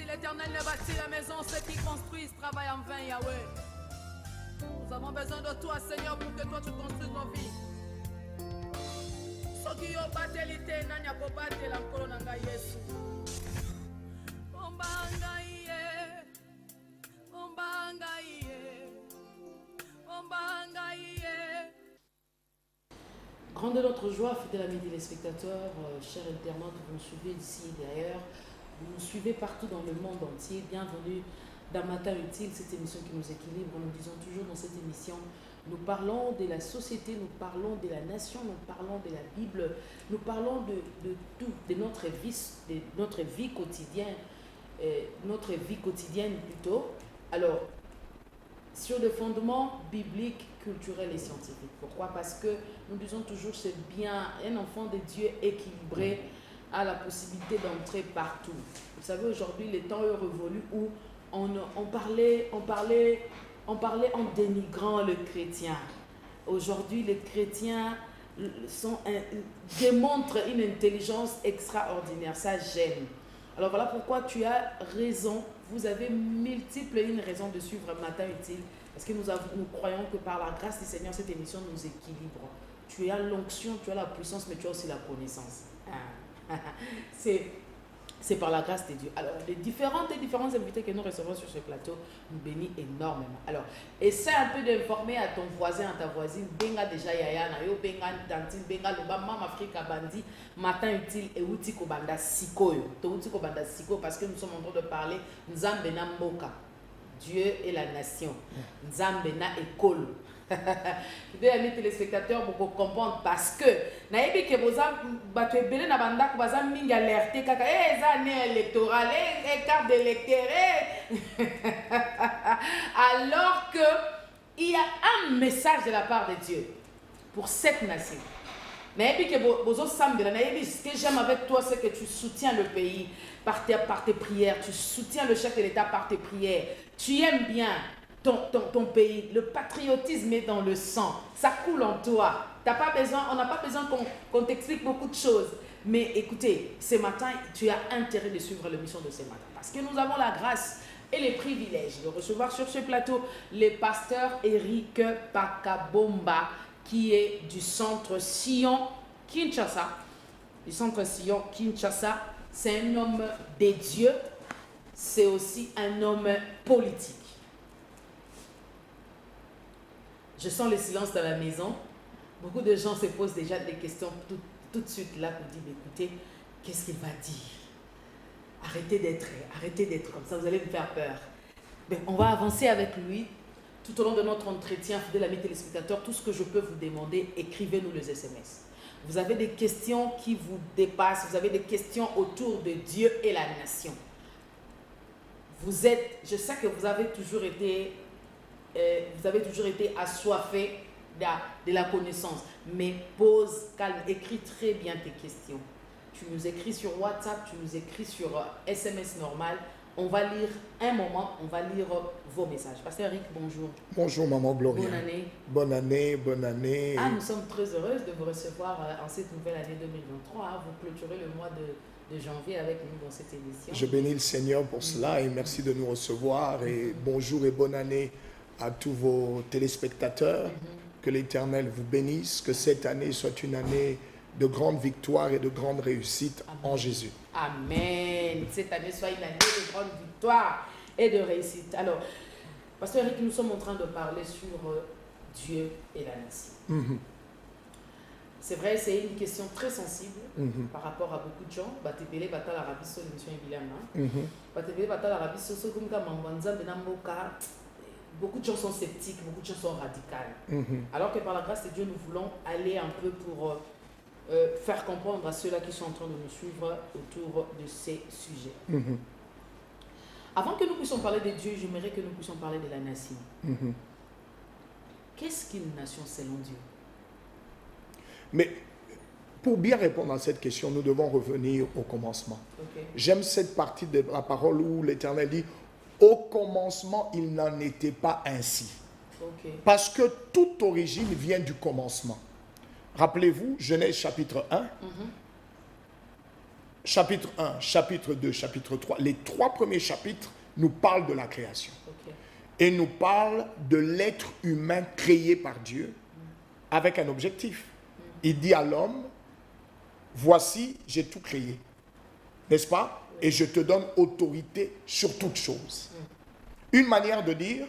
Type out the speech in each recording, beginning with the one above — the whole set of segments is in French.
Si l'Éternel ne bâtit la maison, ceux qui construisent travaillent en vain, Yahweh. Nous avons besoin de toi, Seigneur, pour que toi tu construises nos vies. Soki yo batelite nani akobate la nkolo na ngai Yesu. Omba ngai ye. Omba ngai ye. Omba ngai ye. Grande est notre joie, fidèles amis téléspectateurs, chers internautes, vous nous suivez d'ici et d'ailleurs, vous nous suivez partout dans le monde entier. Bienvenue dans Matin Utile, cette émission qui nous équilibre. Nous disons toujours dans cette émission, nous parlons de la société, nous parlons de la nation, nous parlons de la Bible, nous parlons de tout, de notre vie quotidienne, plutôt. Alors, sur des fondements bibliques, culturels et scientifiques. Pourquoi? Parce que nous disons toujours c'est bien, un enfant de Dieu équilibré a la possibilité d'entrer partout. Vous savez, aujourd'hui, les temps est révolu où on parlait en dénigrant le chrétien. Aujourd'hui, les chrétiens démontrent une intelligence extraordinaire. Ça, j'aime. Alors voilà pourquoi tu as raison. Vous avez multiples une raison de suivre Matin Utile. Parce que nous croyons que par la grâce du Seigneur, cette émission nous équilibre. Tu as l'onction, tu as la puissance, mais tu as aussi la connaissance. C'est par la grâce de Dieu. Alors, les différents invités que nous recevons sur ce plateau nous bénissent énormément. Alors, essaie un peu d'informer à ton voisin, à ta voisine. Benga déjà yaya na yo, benga dantine, benga loba, mama Afrika bandi, Matin Utile et outi kobanda sikoyo. To outi kobanda siko parce que nous sommes en train de parler Nzambe na mboka. Dieu et la nation. Nzambe na école. Des amis téléspectateurs pour comprendre parce que naïbi que vous avez belé na banda ko baza mingi alerté kaka les années électorales carte d'électeur alors que il y a un message de la part de Dieu pour cette nation. Naïbi que vous avez naïbi ce que j'aime avec toi c'est que tu soutiens le pays par tes prières, tu soutiens le chef de l'État par tes prières, tu aimes bien ton pays, le patriotisme est dans le sang, ça coule en toi. On n'a pas besoin qu'on t'explique beaucoup de choses. Mais écoutez, ce matin, tu as intérêt de suivre l'émission de ce matin. Parce que nous avons la grâce et les privilèges de recevoir sur ce plateau le pasteur Eric Pakabomba, qui est du centre Sion Kinshasa. Du centre Sion Kinshasa, c'est un homme de Dieu, c'est aussi un homme politique. Je sens le silence dans la maison. Beaucoup de gens se posent déjà des questions tout de suite là pour dire, écoutez, qu'est-ce qu'il va dire? Arrêtez d'être comme ça, vous allez me faire peur. Mais on va avancer avec lui tout au long de notre entretien, fidèles amis téléspectateurs. Tout ce que je peux vous demander, écrivez-nous les SMS. Vous avez des questions qui vous dépassent, vous avez des questions autour de Dieu et la nation. Je sais que vous avez toujours été assoiffé de la connaissance, mais pose, calme, écris très bien tes questions. Tu nous écris sur WhatsApp, tu nous écris sur SMS normal. On va lire un moment, on va lire vos messages. Pasteur Eric, bonjour. Bonjour Maman Gloria. Bonne année. Bonne année, bonne année. Nous sommes très heureuses de vous recevoir en cette nouvelle année 2023. Vous clôturez le mois de janvier avec nous dans cette émission. Je bénis le Seigneur pour cela et merci de nous recevoir. Et bonjour et bonne année à tous vos téléspectateurs. Que l'Éternel vous bénisse, que cette année soit une année de grande victoire et de grande réussite. Amen. En Jésus. Amen. Cette année soit une année de grande victoire et de réussite. Alors, Pasteur Eric, nous sommes en train de parler sur Dieu et la nation. C'est vrai, c'est une question très sensible par rapport à beaucoup de gens. Batebele batala rabiso l'émission est bilan. Batebele batala rabiso so comme Mangwanza benamboka. Beaucoup de gens sont sceptiques, beaucoup de gens sont radicales. Alors que par la grâce de Dieu, nous voulons aller un peu pour faire comprendre à ceux-là qui sont en train de nous suivre autour de ces sujets. Avant que nous puissions parler de Dieu, j'aimerais que nous puissions parler de la nation. Qu'est-ce qu'une nation selon Dieu? Mais pour bien répondre à cette question, nous devons revenir au commencement. J'aime cette partie de la parole où l'Éternel dit au commencement, il n'en était pas ainsi. Parce que toute origine vient du commencement. Rappelez-vous, Genèse chapitre 1. chapitre 1, chapitre 2, chapitre 3, les 3 premiers chapitres nous parlent de la création. Ok. Et nous parlent de l'être humain créé par Dieu avec un objectif. Il dit à l'homme, voici, j'ai tout créé. N'est-ce pas? Et je te donne autorité sur toutes choses. Une manière de dire,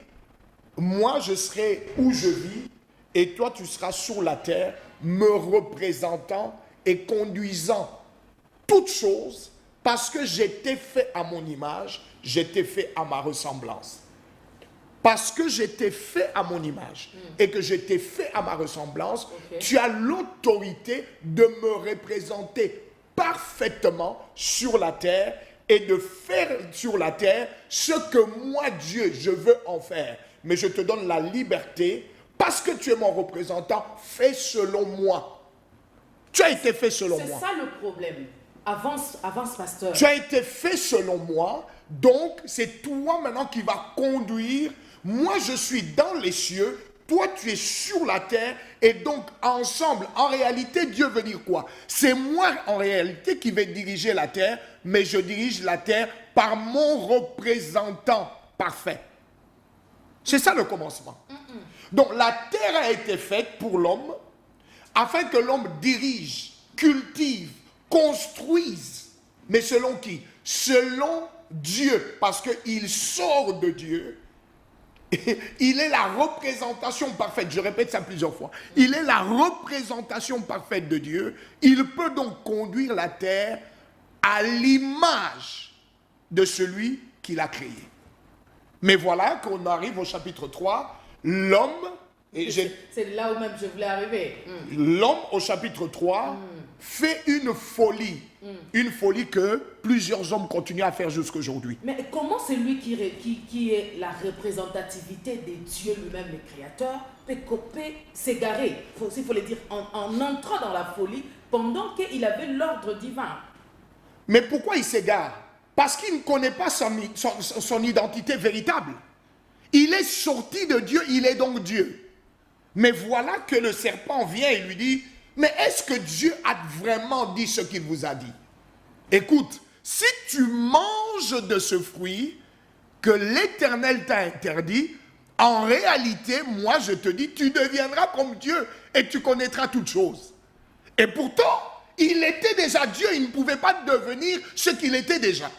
moi je serai où je vis et toi tu seras sur la terre me représentant et conduisant toutes choses parce que j'étais fait à mon image, j'étais fait à ma ressemblance. Parce que j'étais fait à mon image et que j'étais fait à ma ressemblance, tu as l'autorité de me représenter parfaitement sur la terre et de faire sur la terre ce que moi, Dieu, je veux en faire. Mais je te donne la liberté, parce que tu es mon représentant, fais selon moi. Tu as été fait selon moi. C'est ça le problème. Avance, pasteur. Tu as été fait selon moi, donc c'est toi maintenant qui vas conduire. Moi, je suis dans les cieux, toi, tu es sur la terre, et donc ensemble, en réalité, Dieu veut dire quoi? C'est moi, en réalité, qui vais diriger la terre, mais je dirige la terre par mon représentant parfait. C'est ça le commencement. Donc, la terre a été faite pour l'homme, afin que l'homme dirige, cultive, construise. Mais selon qui? Selon Dieu, parce qu'il sort de Dieu. Il est la représentation parfaite, je répète ça plusieurs fois, il est la représentation parfaite de Dieu, il peut donc conduire la terre à l'image de celui qui l'a créé. Mais voilà qu'on arrive au chapitre 3, l'homme, et c'est là où même je voulais arriver. L'homme au chapitre 3 fait une folie que plusieurs hommes continuent à faire jusqu'aujourd'hui. Mais comment c'est lui qui est la représentativité des dieux lui-même, le créateur, peut s'égarer, il faut le dire, en entrant dans la folie pendant qu'il avait l'ordre divin? Mais pourquoi il s'égare? Parce qu'il ne connaît pas son identité véritable. Il est sorti de Dieu, il est donc Dieu. Mais voilà que le serpent vient et lui dit, mais est-ce que Dieu a vraiment dit ce qu'il vous a dit? Écoute, si tu manges de ce fruit que l'Éternel t'a interdit, en réalité, moi je te dis, tu deviendras comme Dieu et tu connaîtras toutes choses. Et pourtant, il était déjà Dieu, il ne pouvait pas devenir ce qu'il était déjà.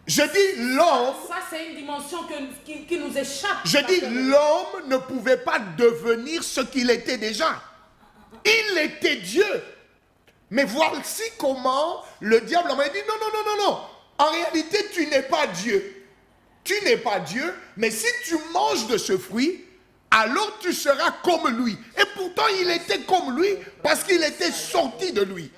Je dis l'homme... Ça, c'est une dimension qui nous échappe. Je dis l'homme ne pouvait pas devenir ce qu'il était déjà. Il était Dieu. Mais voici comment le diable m'a dit, non. En réalité, tu n'es pas Dieu. Tu n'es pas Dieu, mais si tu manges de ce fruit, alors tu seras comme lui. Et pourtant, il était comme lui parce qu'il était sorti de lui.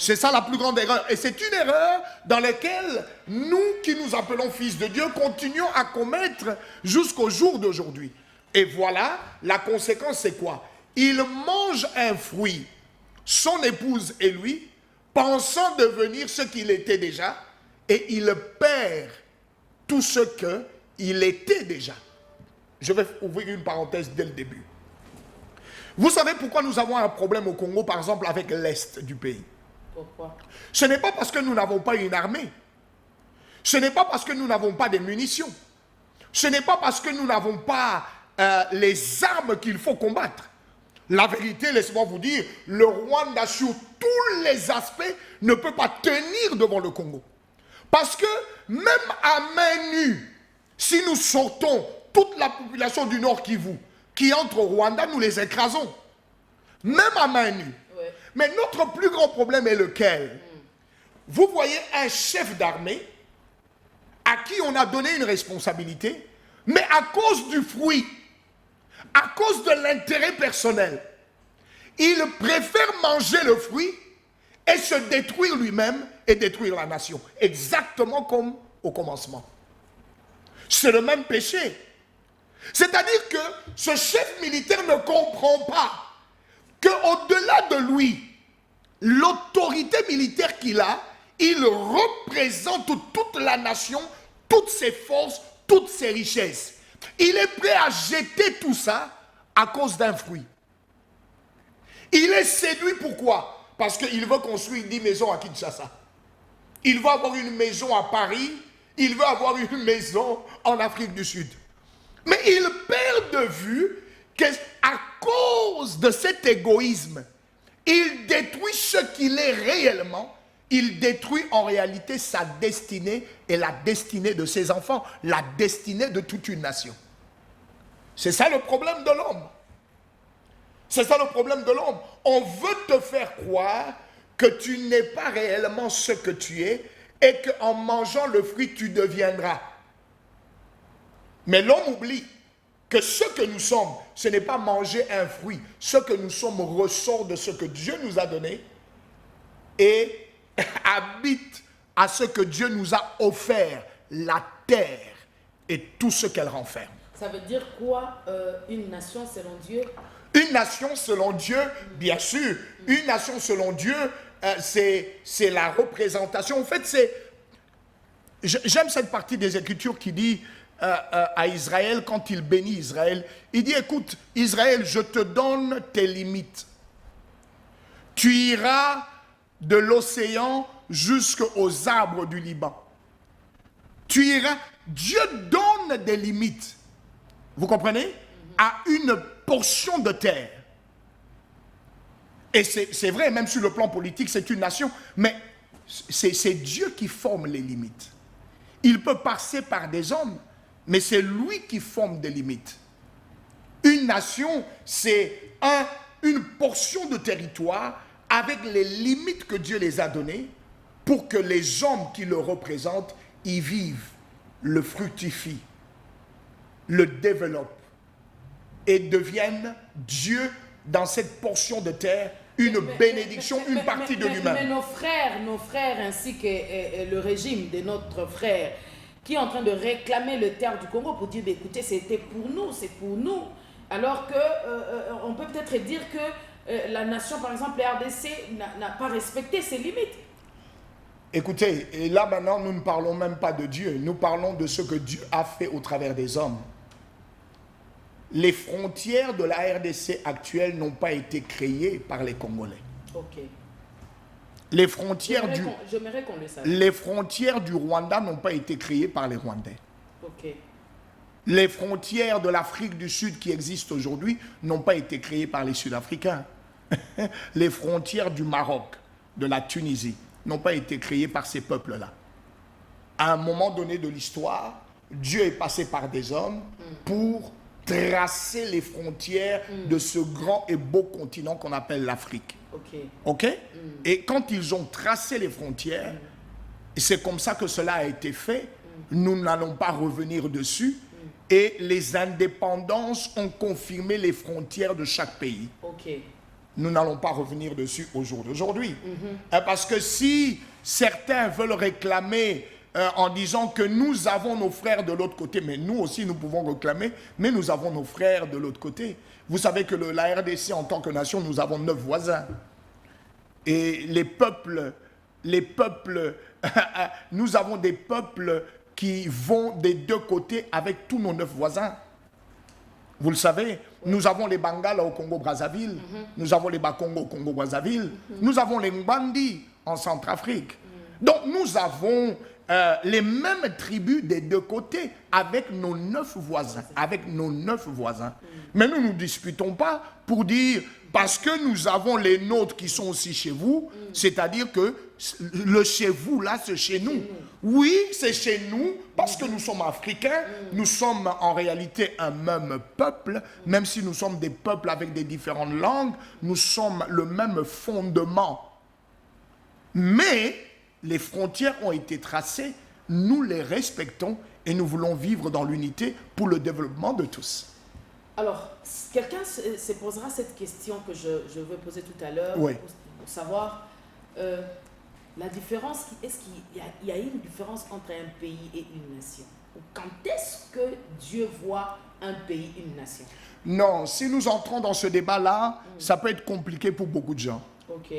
C'est ça la plus grande erreur. Et c'est une erreur dans laquelle nous, qui nous appelons fils de Dieu, continuons à commettre jusqu'au jour d'aujourd'hui. Et voilà, la conséquence c'est quoi? Il mange un fruit, son épouse et lui, pensant devenir ce qu'il était déjà, et il perd tout ce qu'il était déjà. Je vais ouvrir une parenthèse dès le début. Vous savez pourquoi nous avons un problème au Congo, par exemple, avec l'Est du pays? Pourquoi? Ce n'est pas parce que nous n'avons pas une armée. Ce n'est pas parce que nous n'avons pas des munitions. Ce n'est pas parce que nous n'avons pas les armes qu'il faut combattre. La vérité, laissez-moi vous dire, le Rwanda, sur tous les aspects, ne peut pas tenir devant le Congo. Parce que même à main nue, si nous sortons toute la population du Nord Kivu qui entre au Rwanda, nous les écrasons. Même à main nue. Ouais. Mais notre plus grand problème est lequel? Vous voyez un chef d'armée à qui on a donné une responsabilité, mais à cause du fruit, à cause de l'intérêt personnel, il préfère manger le fruit et se détruire lui-même et détruire la nation. Exactement comme au commencement. C'est le même péché. C'est-à-dire que ce chef militaire ne comprend pas qu'au-delà de lui, l'autorité militaire qu'il a, il représente toute la nation, toutes ses forces, toutes ses richesses. Il est prêt à jeter tout ça à cause d'un fruit. Il est séduit, pourquoi? Parce qu'il veut construire 10 maisons à Kinshasa. Il veut avoir une maison à Paris. Il veut avoir une maison en Afrique du Sud. Mais il perd de vue qu'à cause de cet égoïsme, il détruit ce qu'il est réellement. Il détruit en réalité sa destinée et la destinée de ses enfants, la destinée de toute une nation. C'est ça le problème de l'homme. C'est ça le problème de l'homme. On veut te faire croire que tu n'es pas réellement ce que tu es et qu'en mangeant le fruit, tu deviendras. Mais l'homme oublie que ce que nous sommes, ce n'est pas manger un fruit. Ce que nous sommes ressort de ce que Dieu nous a donné et habite à ce que Dieu nous a offert, la terre et tout ce qu'elle renferme. Ça veut dire quoi, une nation selon Dieu? Une nation selon Dieu, bien sûr. Une nation selon Dieu, c'est la représentation. En fait, j'aime cette partie des Écritures qui dit à Israël, quand il bénit Israël, il dit, écoute, Israël, je te donne tes limites. Tu iras de l'océan jusqu'aux arbres du Liban. Tu iras, Dieu donne des limites, vous comprenez, à une portion de terre. Et c'est vrai, même sur le plan politique, c'est une nation, mais c'est Dieu qui forme les limites. Il peut passer par des hommes, mais c'est lui qui forme des limites. Une nation, c'est une portion de territoire avec les limites que Dieu les a données pour que les hommes qui le représentent y vivent, le fructifient, le développent et deviennent Dieu dans cette portion de terre, une bénédiction, une partie de lui-même. Mais nos frères ainsi que le régime de notre frère qui est en train de réclamer le terre du Congo pour dire, écoutez, c'était pour nous, c'est pour nous. Alors qu'on peut peut-être dire que la nation, par exemple, la RDC, n'a pas respecté ses limites. Écoutez, et là maintenant, nous ne parlons même pas de Dieu, nous parlons de ce que Dieu a fait au travers des hommes. Les frontières de la RDC actuelle n'ont pas été créées par les Congolais. Ok. Les frontières J'aimerais qu'on le sache. Les frontières du Rwanda n'ont pas été créées par les Rwandais. Ok. Les frontières de l'Afrique du Sud qui existent aujourd'hui n'ont pas été créées par les Sud-Africains. Les frontières du Maroc, de la Tunisie, n'ont pas été créées par ces peuples-là. À un moment donné de l'histoire, Dieu est passé par des hommes pour tracer les frontières de ce grand et beau continent qu'on appelle l'Afrique. Ok? Et quand ils ont tracé les frontières, c'est comme ça que cela a été fait. Nous n'allons pas revenir dessus. Et les indépendances ont confirmé les frontières de chaque pays. Nous n'allons pas revenir dessus au jour d'aujourd'hui. Parce que si certains veulent réclamer en disant que nous avons nos frères de l'autre côté, mais nous aussi nous pouvons réclamer, mais nous avons nos frères de l'autre côté. Vous savez que la RDC en tant que nation, nous avons 9 voisins. Et les peuples, nous avons des peuples qui vont des deux côtés avec tous nos 9 voisins. Vous le savez, nous avons les Bangala au Congo-Brazzaville, nous avons les Bakongo au Congo-Brazzaville, nous avons les Mbandi en Centrafrique. Donc nous avons les mêmes tribus des deux côtés avec nos 9 voisins. Mais nous ne nous disputons pas pour dire, parce que nous avons les nôtres qui sont aussi chez vous, c'est-à-dire que le chez vous, là, c'est chez nous. Oui, c'est chez nous, parce que nous sommes africains, nous sommes en réalité un même peuple, même si nous sommes des peuples avec des différentes langues, nous sommes le même fondement. Mais les frontières ont été tracées, nous les respectons et nous voulons vivre dans l'unité pour le développement de tous. Alors, quelqu'un se posera cette question que je veux poser tout à l'heure, oui, pour savoir la différence. Est-ce qu'il y a une différence entre un pays et une nation? Quand est-ce que Dieu voit un pays, une nation? Non, si nous entrons dans ce débat-là, ça peut être compliqué pour beaucoup de gens. Ok.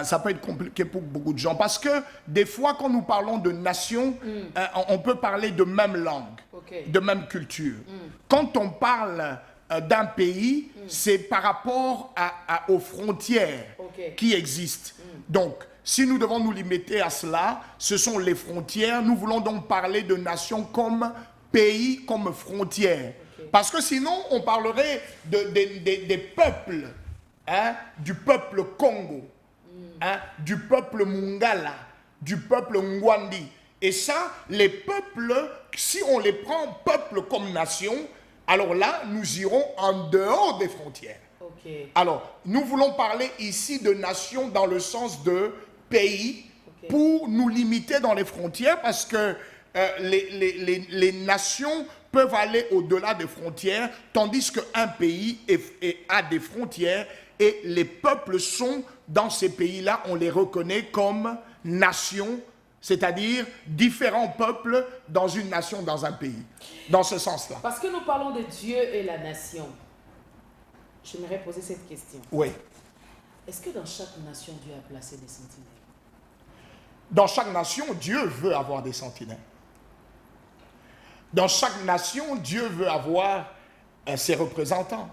Ça peut être compliqué pour beaucoup de gens. Parce que des fois, quand nous parlons de nation, on peut parler de même langue, de même culture. Quand on parle d'un pays, c'est par rapport aux frontières qui existent. Donc, si nous devons nous limiter à cela, ce sont les frontières. Nous voulons donc parler de nations comme pays, comme frontières. Parce que sinon, on parlerait des peuples, hein, du peuple Congo, hein, du peuple Mungala, du peuple Ngwandi. Et ça, les peuples, si on les prend peuple comme nation, alors là, nous irons en dehors des frontières. Alors, nous voulons parler ici de nation dans le sens de pays pour nous limiter dans les frontières parce que les nations peuvent aller au-delà des frontières tandis qu'un pays a des frontières et les peuples sont dans ces pays-là, on les reconnaît comme nations, c'est-à-dire différents peuples dans une nation, dans un pays, dans ce sens-là. Parce que nous parlons de Dieu et la nation. J'aimerais poser cette question. Oui. Est-ce que dans chaque nation, Dieu a placé des sentinelles? Dans chaque nation, Dieu veut avoir des sentinelles. Dans chaque nation, Dieu veut avoir ses représentants.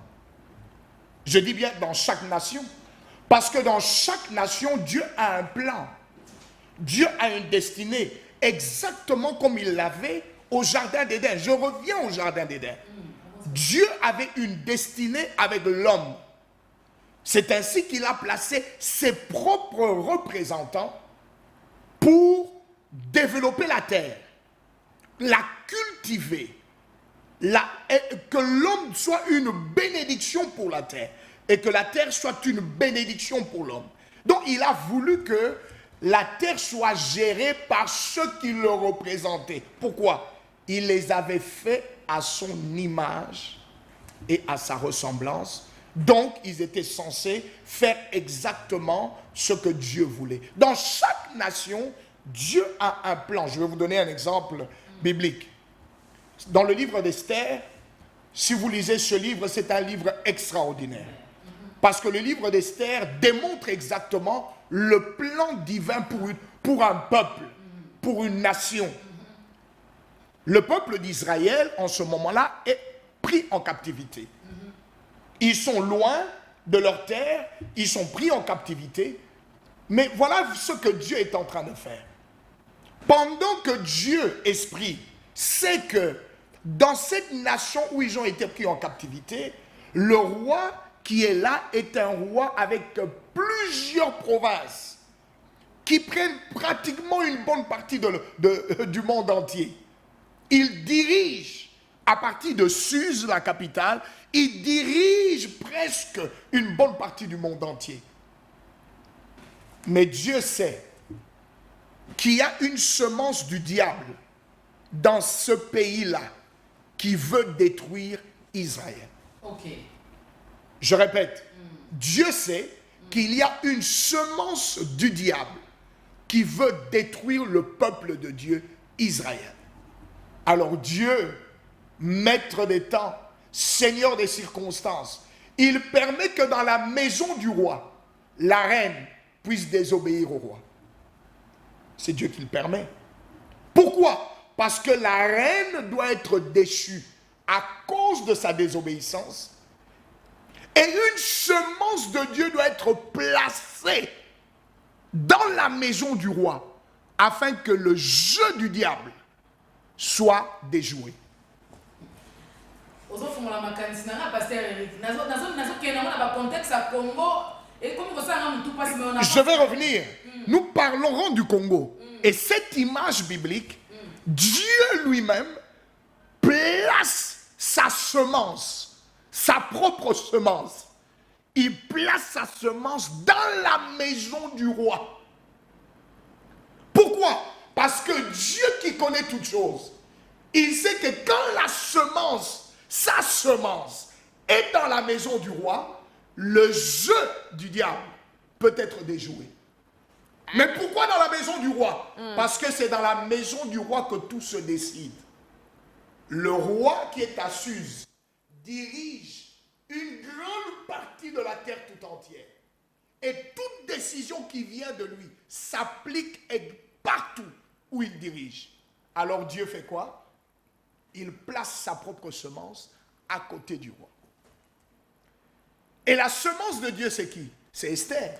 Je dis bien dans chaque nation. Parce que dans chaque nation, Dieu a un plan. Dieu a une destinée, exactement comme il l'avait au Jardin d'Éden. Je reviens au Jardin d'Éden. Dieu avait une destinée avec l'homme. C'est ainsi qu'il a placé ses propres représentants pour développer la terre, la cultiver, que l'homme soit une bénédiction pour la terre et que la terre soit une bénédiction pour l'homme. Donc il a voulu que la terre soit gérée par ceux qui le représentaient. Pourquoi? Il les avait faits à son image et à sa ressemblance. Donc, ils étaient censés faire exactement ce que Dieu voulait. Dans chaque nation, Dieu a un plan. Je vais vous donner un exemple biblique. Dans le livre d'Esther, si vous lisez ce livre, c'est un livre extraordinaire. Parce que le livre d'Esther démontre exactement le plan divin pour un peuple, pour une nation. Le peuple d'Israël, en ce moment-là, est pris en captivité. Ils sont loin de leur terre, ils sont pris en captivité. Mais voilà ce que Dieu est en train de faire. Pendant que Dieu, Esprit, sait que dans cette nation où ils ont été pris en captivité, le roi qui est là est un roi avec plusieurs provinces qui prennent pratiquement une bonne partie du monde entier. Il dirige, à partir de Suse, la capitale, il dirige presque une bonne partie du monde entier. Mais Dieu sait qu'il y a une semence du diable dans ce pays-là qui veut détruire Israël. Je répète, Dieu sait qu'il y a une semence du diable qui veut détruire le peuple de Dieu, Israël. Alors Dieu, maître des temps, Seigneur des circonstances, il permet que dans la maison du roi, la reine puisse désobéir au roi. C'est Dieu qui le permet. Pourquoi? Parce que la reine doit être déchue à cause de sa désobéissance. Et une semence de Dieu doit être placée dans la maison du roi afin que le jeu du diable soit déjoué. Je vais revenir. Nous parlerons du Congo. Et cette image biblique, Dieu lui-même place sa semence, sa propre semence. Il place sa semence dans la maison du roi. Pourquoi? Parce que Dieu qui connaît toutes choses, il sait que quand la semence, sa semence, est dans la maison du roi, le jeu du diable peut être déjoué. Mais pourquoi dans la maison du roi? Parce que c'est dans la maison du roi que tout se décide. Le roi qui est à Suse dirige une grande partie de la terre tout entière. Et toute décision qui vient de lui s'applique partout où il dirige. Alors Dieu fait quoi? Il place sa propre semence à côté du roi. Et la semence de Dieu, c'est qui? C'est Esther.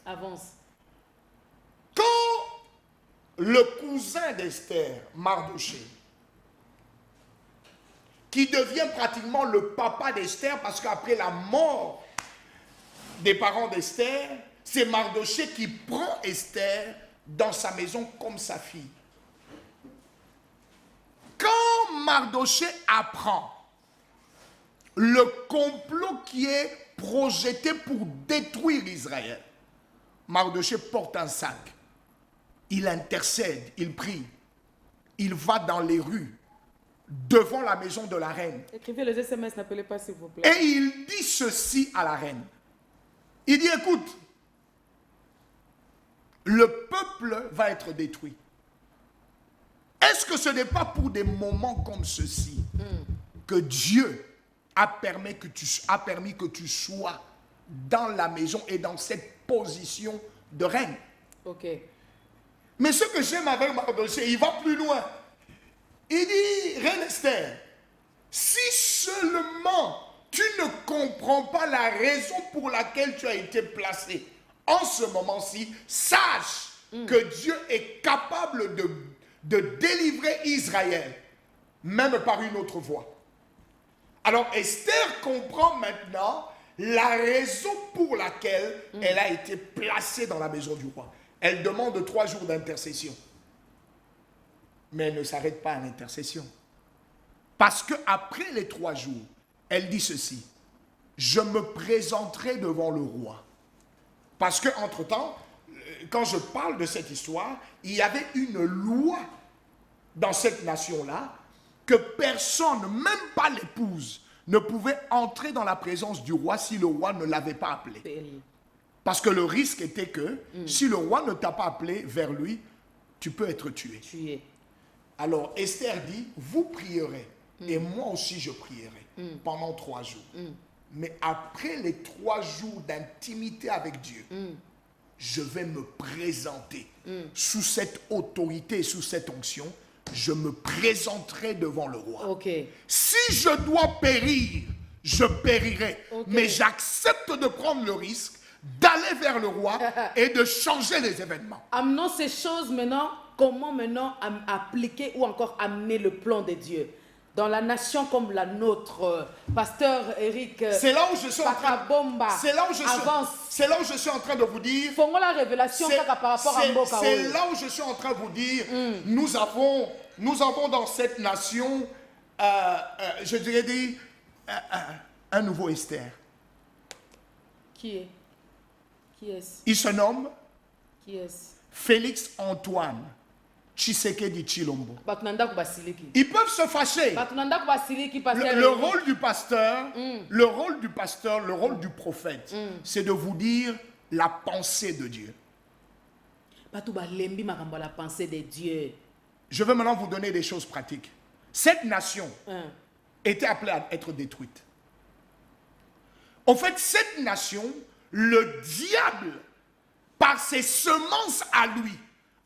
Avance. Quand le cousin d'Esther, Mardoché, qui devient pratiquement le papa d'Esther, parce qu'après la mort des parents d'Esther, c'est Mardoché qui prend Esther dans sa maison comme sa fille. Quand Mardoché apprend le complot qui est projeté pour détruire Israël, Mardoché porte un sac, il intercède, il prie, il va dans les rues, devant la maison de la reine. Écrivez les SMS, n'appelez pas s'il vous plaît. Et il dit ceci à la reine. Il dit, écoute, le peuple va être détruit. Est-ce que ce n'est pas pour des moments comme ceci que Dieu a permis que tu sois dans la maison et dans cette position de reine? Ok. Mais ce que j'aime avec Mardoché, il va plus loin. Il dit, Reine Esther, si seulement tu ne comprends pas la raison pour laquelle tu as été placée en ce moment-ci, sache que Dieu est capable de délivrer Israël, même par une autre voie. Alors Esther comprend maintenant la raison pour laquelle elle a été placée dans la maison du roi. Elle demande 3 jours d'intercession. Mais elle ne s'arrête pas à l'intercession. Parce qu'après les 3 jours, elle dit ceci: je me présenterai devant le roi. Parce qu'entre-temps, quand je parle de cette histoire, il y avait une loi dans cette nation-là que personne, même pas l'épouse, ne pouvait entrer dans la présence du roi si le roi ne l'avait pas appelé. Parce que le risque était que si le roi ne t'a pas appelé vers lui, tu peux être tué. Alors Esther dit, vous prierez et moi aussi je prierai pendant 3 jours. Mais après les 3 jours d'intimité avec Dieu, je vais me présenter sous cette autorité, sous cette onction. Je me présenterai devant le roi. Okay. Si je dois périr, je périrai. Okay. Mais j'accepte de prendre le risque d'aller vers le roi et de changer les événements. Amenons ces choses maintenant, comment maintenant appliquer ou encore amener le plan de Dieu dans la nation comme la nôtre. Pasteur Eric, c'est là où je suis en train. C'est là où je suis en train de vous dire. La révélation par rapport à Mboka. C'est là où je suis en train de vous dire. Nous avons dans cette nation, je dirais dire, un nouveau Esther. Qui est-ce? Il se nomme Qui est-ce? Félix Antoine Tshisekedi Tshilombo. Ils peuvent se fâcher. Le rôle du pasteur, le rôle du prophète, c'est de vous dire la pensée de Dieu. La pensée de Dieu. Je vais maintenant vous donner des choses pratiques. Cette nation était appelée à être détruite. En fait, cette nation, le diable, par ses semences à lui,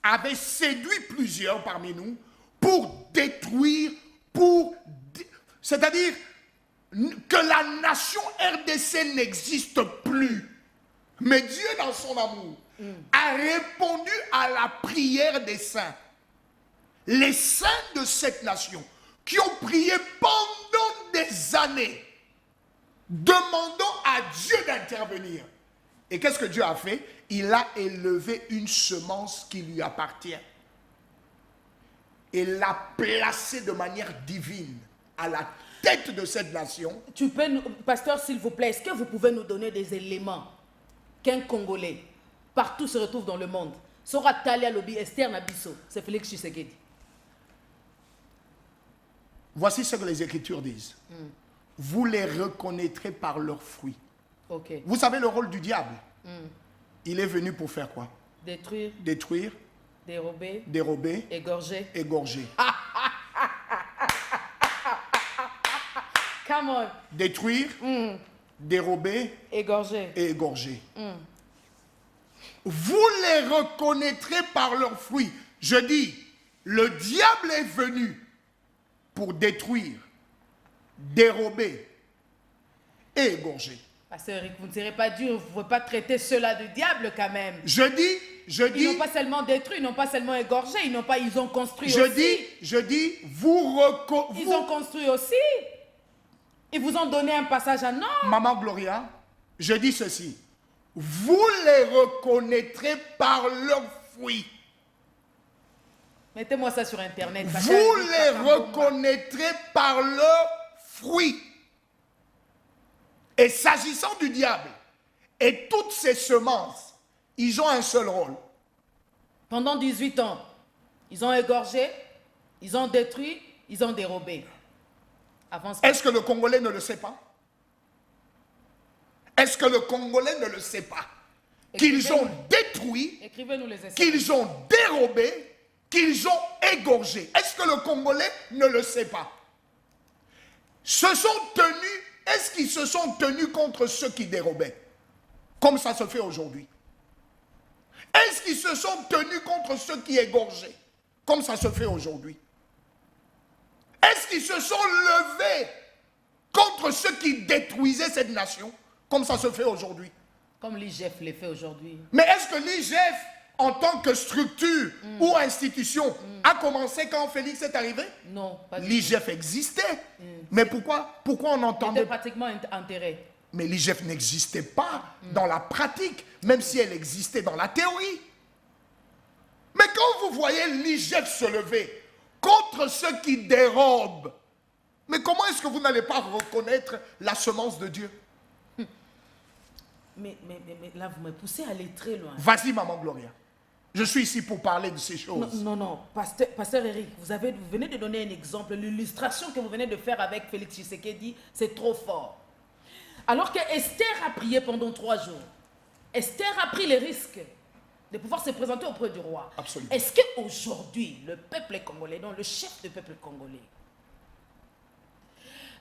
avait séduit plusieurs parmi nous pour détruire, c'est-à-dire que la nation RDC n'existe plus. Mais Dieu, dans son amour, a répondu à la prière des saints. Les saints de cette nation qui ont prié pendant des années, demandant à Dieu d'intervenir. Et qu'est-ce que Dieu a fait? Il a élevé une semence qui lui appartient. Et l'a placée de manière divine à la tête de cette nation. Pasteur, s'il vous plaît, est-ce que vous pouvez nous donner des éléments qu'un Congolais, partout se retrouve dans le monde, sera Talia Lobby, Esther Nabiso, c'est Félix Tshisekedi. Voici ce que les Écritures disent. Vous les reconnaîtrez par leurs fruits. Okay. Vous savez le rôle du diable? Il est venu pour faire quoi? Détruire. Dérober. Égorger. Come on. Détruire. Dérober. Égorger. Vous les reconnaîtrez par leurs fruits. Je dis, le diable est venu pour détruire, dérober et égorger. Pasteur Eric, vous ne serez pas dur, vous ne pouvez pas traiter ceux-là de diable quand même. Je dis, Ils n'ont pas seulement détruit, ils n'ont pas seulement égorgé, ils ont construit je aussi. dis, Ils ont construit aussi. Ils vous ont donné un passage à nom. Maman Gloria, je dis ceci. Vous les reconnaîtrez par leurs fruits. Mettez-moi ça sur Internet. Vous les reconnaîtrez par leurs fruits. Et s'agissant du diable et toutes ses semences, ils ont un seul rôle. Pendant 18 ans, ils ont égorgé, ils ont détruit, ils ont dérobé. Avance. Est-ce que le Congolais ne le sait pas? Est-ce que le Congolais ne le sait pas? Qu'ils ont détruit, Écrivez-nous les essais. qu'ils ont dérobé, qu'ils ont égorgé. Est-ce que le Congolais ne le sait pas? Est-ce qu'ils se sont tenus contre ceux qui dérobaient? Comme ça se fait aujourd'hui. Est-ce qu'ils se sont tenus contre ceux qui égorgeaient? Comme ça se fait aujourd'hui. Est-ce qu'ils se sont levés contre ceux qui détruisaient cette nation? Comme ça se fait aujourd'hui. Comme l'IGF le fait aujourd'hui. Mais est-ce que l'IGF, en tant que structure ou institution, a commencé quand Félix est arrivé? Non, pas du tout. L'IGF existait. Mais pourquoi on Il entendait... était pratiquement enterré. Mais l'IGF n'existait pas dans la pratique, même si elle existait dans la théorie. Mais quand vous voyez l'IGF se lever contre ceux qui dérobent, mais comment est-ce que vous n'allez pas reconnaître la semence de Dieu? Mais là, vous me poussez à aller très loin. Vas-y, maman Gloria. Je suis ici pour parler de ces choses. Non. Pasteur Eric, vous venez de donner un exemple. L'illustration que vous venez de faire avec Félix Tshisekedi, c'est trop fort. Alors que Esther a prié pendant 3 jours. Esther a pris les risques de pouvoir se présenter auprès du roi. Absolument. Est-ce qu'aujourd'hui, le peuple congolais, donc le chef du peuple congolais,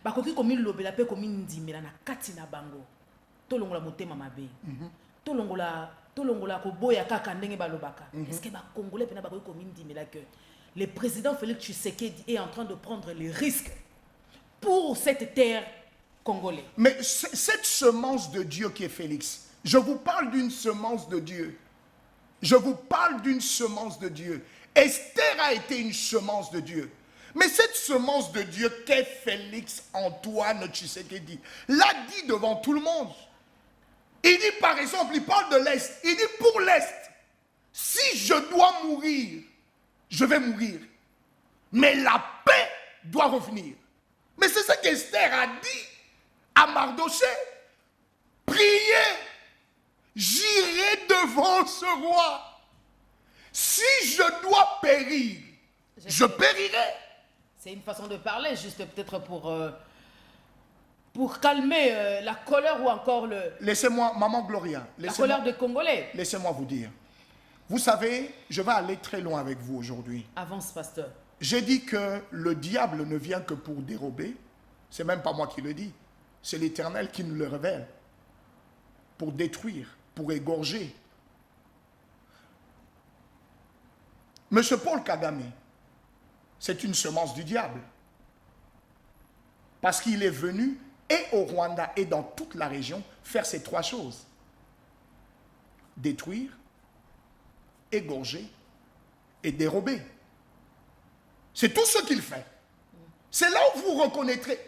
bakoki komi lobela pe komi ndimela na kati na bango tolongola motema mabe tolongola koboya kaka ndenge balobaka est-ce que bakongolais pena bakoki komi ndimela que le président Félix Tshisekedi est en train de prendre les risques pour cette terre congolaise? Mais cette semence de Dieu qui est Félix, je vous parle d'une semence de Dieu. Je vous parle d'une semence de Dieu. Esther a été une semence de Dieu. Mais cette semence de Dieu qu'est Félix Antoine Tshisekedi l'a dit devant tout le monde. Il dit par exemple, il parle de l'Est. Il dit pour l'Est, si je dois mourir, je vais mourir. Mais la paix doit revenir. Mais c'est ce qu'Esther a dit à Mardoché. Priez, j'irai devant ce roi. Si je dois périr, je périrai. C'est une façon de parler, juste peut-être pour calmer la colère ou encore Laissez-moi, maman Gloria, la colère des Congolais. Laissez-moi vous dire. Vous savez, je vais aller très loin avec vous aujourd'hui. Avance, pasteur. J'ai dit que le diable ne vient que pour dérober. C'est même pas moi qui le dis. C'est l'Éternel qui nous le révèle. Pour détruire, pour égorger. Monsieur Paul Kagame, c'est une semence du diable. Parce qu'il est venu, et au Rwanda, et dans toute la région, faire ces 3 choses. Détruire, égorger et dérober. C'est tout ce qu'il fait. C'est là où vous reconnaîtrez.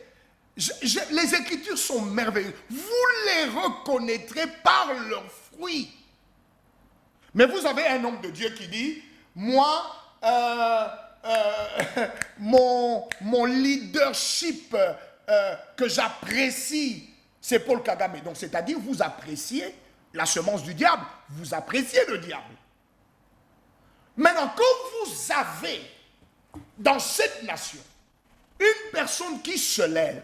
Les Écritures sont merveilleuses. Vous les reconnaîtrez par leurs fruits. Mais vous avez un homme de Dieu qui dit, moi, mon leadership que j'apprécie, c'est Paul Kagame. Donc, c'est-à-dire, vous appréciez la semence du diable, vous appréciez le diable. Maintenant, quand vous avez dans cette nation une personne qui se lève,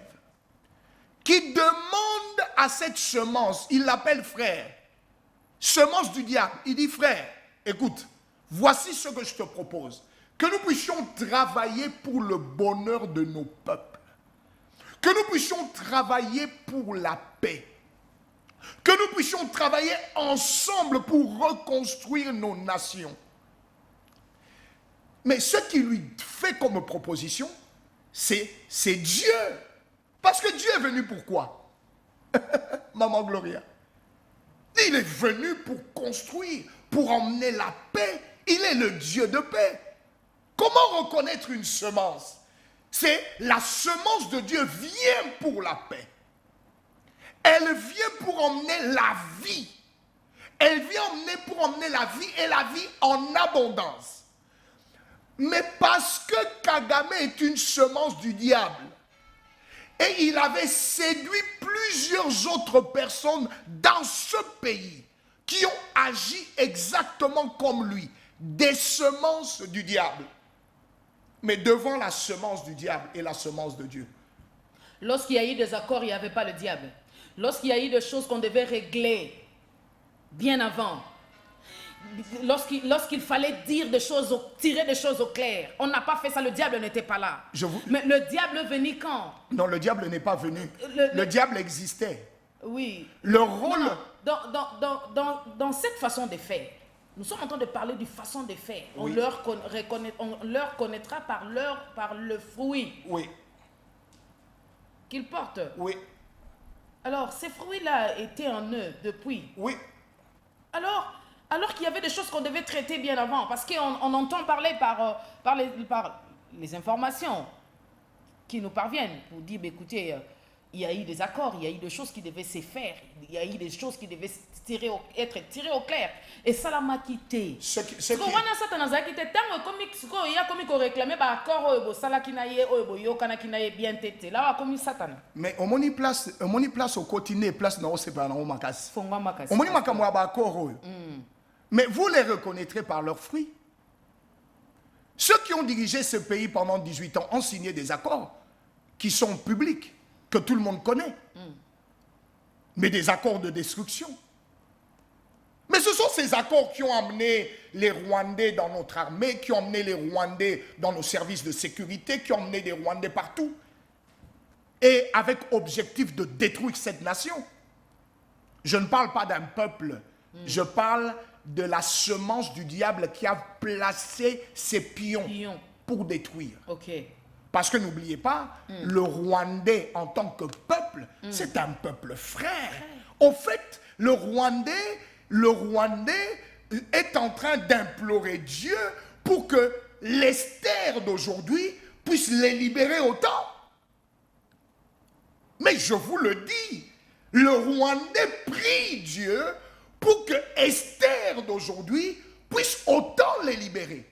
qui demande à cette semence, il l'appelle frère, semence du diable, il dit frère, écoute, voici ce que je te propose, que nous puissions travailler pour le bonheur de nos peuples, que nous puissions travailler pour la paix, que nous puissions travailler ensemble pour reconstruire nos nations. Mais ce qui lui fait comme proposition, c'est Dieu. Parce que Dieu est venu pour quoi? Maman Gloria. Il est venu pour construire, pour emmener la paix. Il est le Dieu de paix. Comment reconnaître une semence? C'est la semence de Dieu vient pour la paix. Elle vient pour emmener la vie. Elle vient pour emmener la vie et la vie en abondance. Mais parce que Kagame est une semence du diable, et il avait séduit plusieurs autres personnes dans ce pays qui ont agi exactement comme lui, des semences du diable. Mais devant la semence du diable et la semence de Dieu. Lorsqu'il y a eu des accords, il n'y avait pas le diable. Lorsqu'il y a eu des choses qu'on devait régler bien avant, lorsqu'il fallait dire des choses, tirer des choses au clair, on n'a pas fait ça, le diable n'était pas là. Mais le diable est venu quand? Non, le diable n'est pas venu. Le diable existait. Oui. Le rôle... Non, dans cette façon de faire, nous sommes en train de parler d'une façon de faire. Oui. On leur connaîtra par le fruit Oui, qu'ils portent. oui, Alors, ces fruits-là étaient en eux depuis. oui. Alors qu'il y avait des choses qu'on devait traiter bien avant, parce qu'on entend parler par les informations qui nous parviennent pour dire, bah, écoutez, il y a eu des accords, il y a eu des choses qui devaient se faire, il y a eu des choses qui devaient être tirées au clair. Et ça l'a m'a quitté. Mais on moni place au quotidien, place dans le makasi. Fongwa makasi. On moni makamwa ba accord. Mais vous les reconnaîtrez par leurs fruits. Ceux qui ont dirigé ce pays pendant 18 ans ont signé des accords qui sont publics, que tout le monde connaît. Mais des accords de destruction. Mais ce sont ces accords qui ont amené les Rwandais dans notre armée, qui ont amené les Rwandais dans nos services de sécurité, qui ont amené des Rwandais partout. Et avec objectif de détruire cette nation. Je ne parle pas d'un peuple, je parle de la semence du diable qui a placé ses pions pour détruire. Okay. Parce que n'oubliez pas, le Rwandais en tant que peuple, c'est un peuple frère. Au fait, le Rwandais est en train d'implorer Dieu pour que l'Esther d'aujourd'hui puisse les libérer autant. Mais je vous le dis, le Rwandais prie Dieu pour que Esther d'aujourd'hui puisse autant les libérer.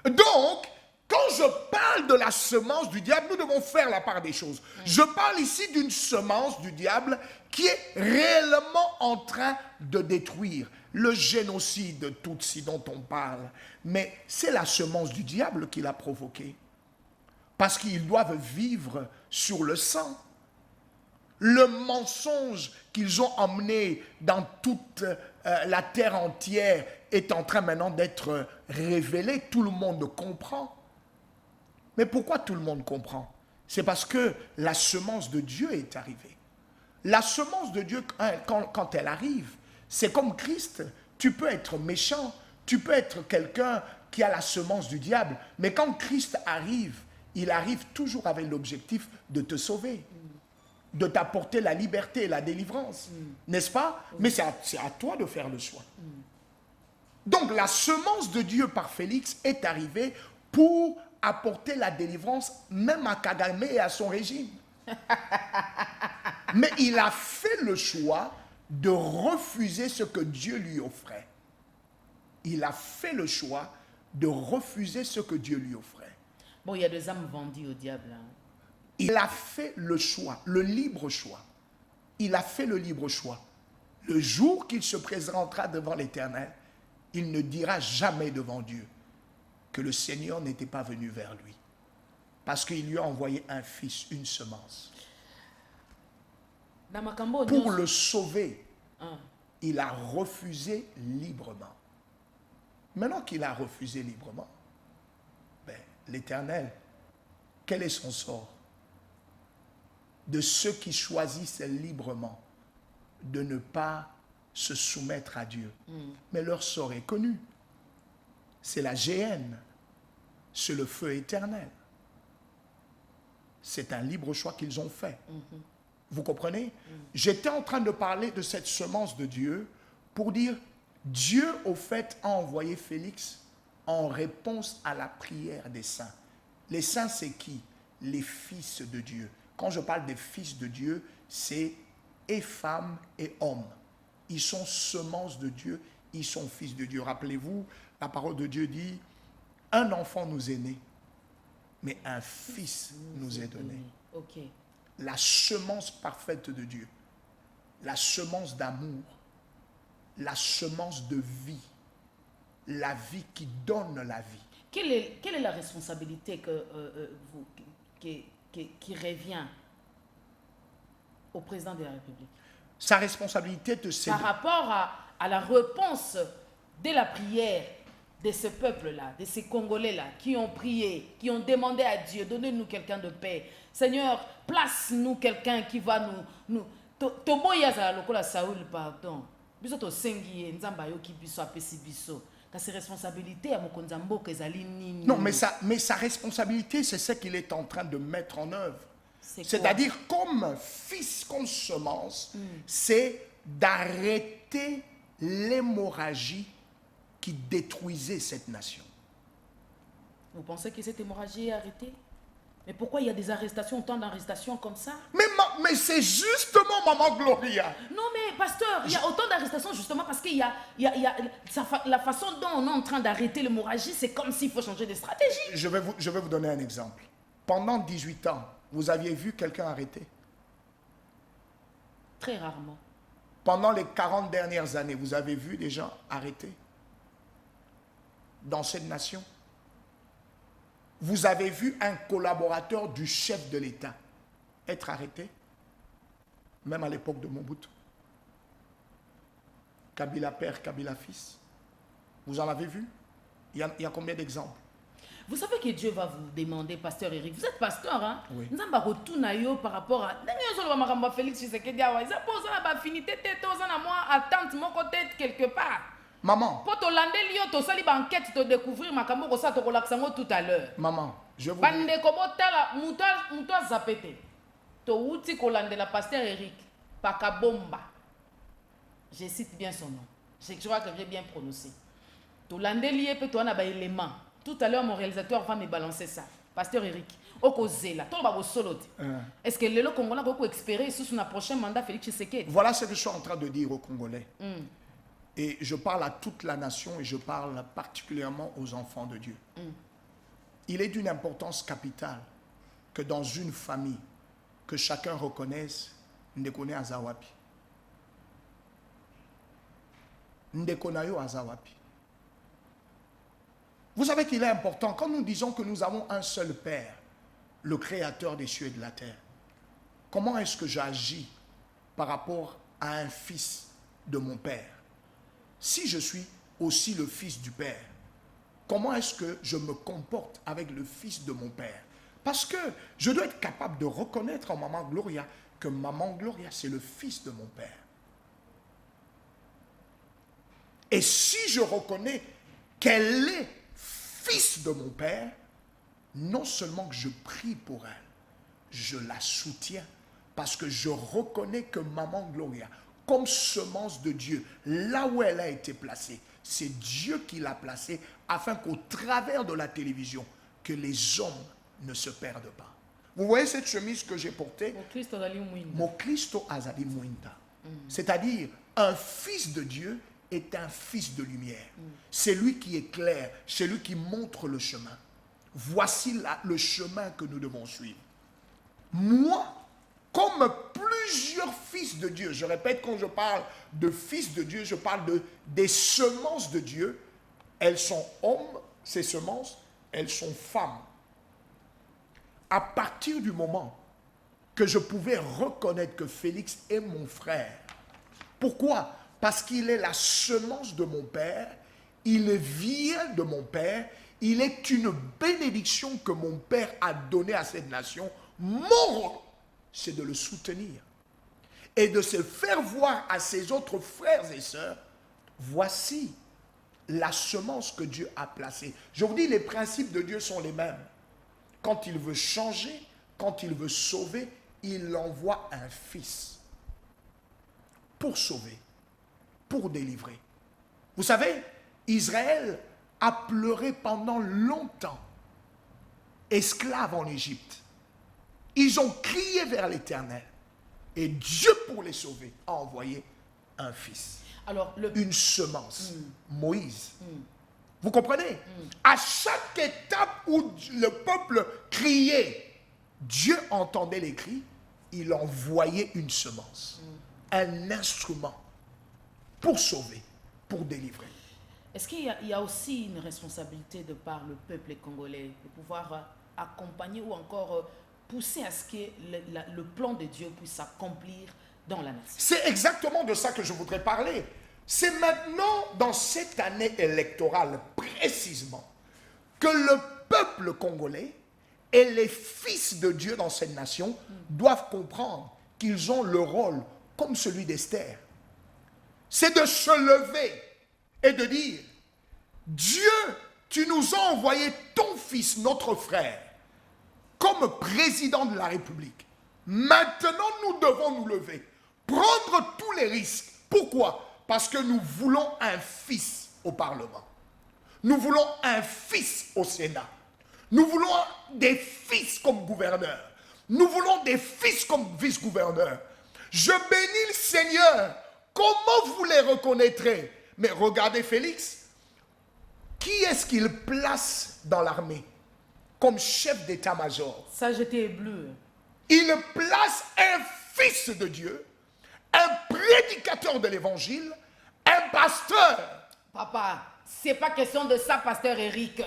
Donc, quand je parle de la semence du diable, nous devons faire la part des choses. Je parle ici d'une semence du diable qui est réellement en train de détruire le génocide Tutsi dont on parle. Mais c'est la semence du diable qui l'a provoqué. Parce qu'ils doivent vivre sur le sang. Le mensonge qu'ils ont emmené dans toute la terre entière est en train maintenant d'être révélé. Tout le monde comprend. Mais pourquoi tout le monde comprend? C'est parce que la semence de Dieu est arrivée. La semence de Dieu, quand elle arrive, c'est comme Christ. Tu peux être méchant, tu peux être quelqu'un qui a la semence du diable. Mais quand Christ arrive, il arrive toujours avec l'objectif de te sauver, de t'apporter la liberté et la délivrance. N'est-ce pas? Mais c'est à toi de faire le choix. Donc la semence de Dieu par Félix est arrivée pour apporter la délivrance même à Kagame et à son régime. Mais il a fait le choix de refuser ce que Dieu lui offrait. Il a fait le choix de refuser ce que Dieu lui offrait. Bon, il y a des âmes vendues au diable. Hein. Il a fait le choix, le libre choix. Il a fait le libre choix. Le jour qu'il se présentera devant l'Éternel, il ne dira jamais devant Dieu que le Seigneur n'était pas venu vers lui. Parce qu'il lui a envoyé un fils, une semence. Pour le sauver, il a refusé librement. Maintenant qu'il a refusé librement, ben, l'Éternel, quel est son sort? De ceux qui choisissent librement de ne pas se soumettre à Dieu. Mais leur sort est connu. C'est la géhenne. C'est le feu éternel. C'est un libre choix qu'ils ont fait. Vous comprenez? J'étais en train de parler de cette semence de Dieu pour dire, Dieu, au fait, a envoyé Félix en réponse à la prière des saints. Les saints, c'est qui? Les fils de Dieu. Quand je parle des fils de Dieu, c'est et femmes et hommes. Ils sont semences de Dieu, ils sont fils de Dieu. Rappelez-vous, la parole de Dieu dit, un enfant nous est né, mais un fils nous est donné. Ok. La semence parfaite de Dieu, la semence d'amour, la semence de vie, la vie qui donne la vie. Quelle est la responsabilité qui revient au président de la République Sa responsabilité de par rapport à la réponse de la prière de ce peuple-là, de ces Congolais-là, qui ont prié, qui ont demandé à Dieu, donnez-nous quelqu'un de paix. Seigneur, place-nous quelqu'un qui va nous toboyaza lokola Saoul, pardon. Biso to sengi nzamba yo ki biso apesi biso. Ka ses responsabilités à mokonza mboka ezali nini? Non, mais sa responsabilité, c'est ce qu'il est en train de mettre en œuvre. C'est-à-dire, comme fils, comme semence, c'est d'arrêter l'hémorragie qui détruisait cette nation. Vous pensez que cette hémorragie est arrêtée? Mais pourquoi il y a des arrestations, autant d'arrestations comme ça? Mais c'est justement, Maman Gloria. Non mais pasteur, il y a autant d'arrestations justement parce qu'il y a la façon dont on est en train d'arrêter l'hémorragie, c'est comme s'il faut changer de stratégie. Je vais vous donner un exemple. Pendant 18 ans, vous aviez vu quelqu'un arrêté? Très rarement. Pendant les 40 dernières années, vous avez vu des gens arrêtés dans cette nation? Vous avez vu un collaborateur du chef de l'État être arrêté? Même à l'époque de Mobutu. Kabila père, Kabila fils. Vous en avez vu? Il y a combien d'exemples? Vous savez que Dieu va vous demander, pasteur Eric, vous êtes pasteur, hein? Oui. Nous avons retourné par rapport à... Félix Tshisekedi, ils ont posé la affinité, attente, mon côté, quelque part. Maman. Pour te lander, tu as une enquête, tu découvrir ma caméra, tu as tout à l'heure. Maman, je vous dis... Bande kobotala muta zapete. To uti kolande la pasteur Eric Pakabomba. Je cite bien son nom. Je crois que j'ai bien prononcé. To lande lié peut toi na ba élément. Tout à l'heure mon réalisateur va me balancer ça. Pasteur Eric, okozela. To ba bo solo. Est-ce que le Congolais va espérer sous un prochain mandat Félix Tshisekedi? Voilà ce que je suis en train de dire aux Congolais. Et je parle à toute la nation et je parle particulièrement aux enfants de Dieu. Il est d'une importance capitale que dans une famille, que chacun reconnaisse Ndekone Azawapi. Ndekonayo Azawapi. Vous savez qu'il est important, quand nous disons que nous avons un seul Père, le Créateur des cieux et de la terre, comment est-ce que j'agis par rapport à un fils de mon Père? Si je suis aussi le fils du Père, comment est-ce que je me comporte avec le fils de mon Père? Parce que je dois être capable de reconnaître en Maman Gloria que Maman Gloria, c'est le fils de mon Père. Et si je reconnais qu'elle est fils de mon Père, non seulement que je prie pour elle, je la soutiens parce que je reconnais que Maman Gloria, comme semence de Dieu, là où elle a été placée, c'est Dieu qui l'a placée afin qu'au travers de la télévision, que les hommes ne se perdent pas. Vous voyez cette chemise que j'ai portée? Mon Christo Azali Mouinda. C'est-à-dire, un fils de Dieu est un fils de lumière. C'est lui qui éclaire, c'est lui qui montre le chemin. Voici le chemin que nous devons suivre. Moi, comme plusieurs fils de Dieu, je répète, quand je parle de fils de Dieu, je parle des semences de Dieu. Elles sont hommes, ces semences, elles sont femmes. À partir du moment que je pouvais reconnaître que Félix est mon frère, pourquoi? Parce qu'il est la semence de mon Père, il vient de mon Père, il est une bénédiction que mon Père a donnée à cette nation. Mon rôle, c'est de le soutenir et de se faire voir à ses autres frères et sœurs, voici la semence que Dieu a placée. Je vous dis, les principes de Dieu sont les mêmes. Quand il veut changer, quand il veut sauver, il envoie un fils pour sauver, pour délivrer. Vous savez, Israël a pleuré pendant longtemps, esclave en Égypte. Ils ont crié vers l'Éternel. Et Dieu, pour les sauver, a envoyé un fils. Alors, Une semence. Moïse. Vous comprenez? À chaque étape où le peuple criait, Dieu entendait les cris, il envoyait une semence. Un instrument pour sauver, pour délivrer. est-ce qu'il y a aussi une responsabilité de par le peuple congolais de pouvoir accompagner ou encore pousser à ce que le plan de Dieu puisse s'accomplir dans la nation? C'est exactement de ça que je voudrais parler. C'est maintenant, dans cette année électorale précisément, que le peuple congolais et les fils de Dieu dans cette nation doivent comprendre qu'ils ont le rôle comme celui d'Esther. C'est de se lever et de dire, Dieu, tu nous as envoyé ton fils, notre frère, comme président de la République. Maintenant, nous devons nous lever, prendre tous les risques. Pourquoi? Parce que nous voulons un fils au Parlement. Nous voulons un fils au Sénat. Nous voulons des fils comme gouverneurs. Nous voulons des fils comme vice-gouverneurs. Je bénis le Seigneur. Comment vous les reconnaîtrez? Mais regardez Félix. Qui est-ce qu'il place dans l'armée comme chef d'état-major? Ça, j'étais bleu. Il place un fils de Dieu, un prédicateur de l'évangile, un pasteur. Papa, c'est pas question de ça, pasteur Eric.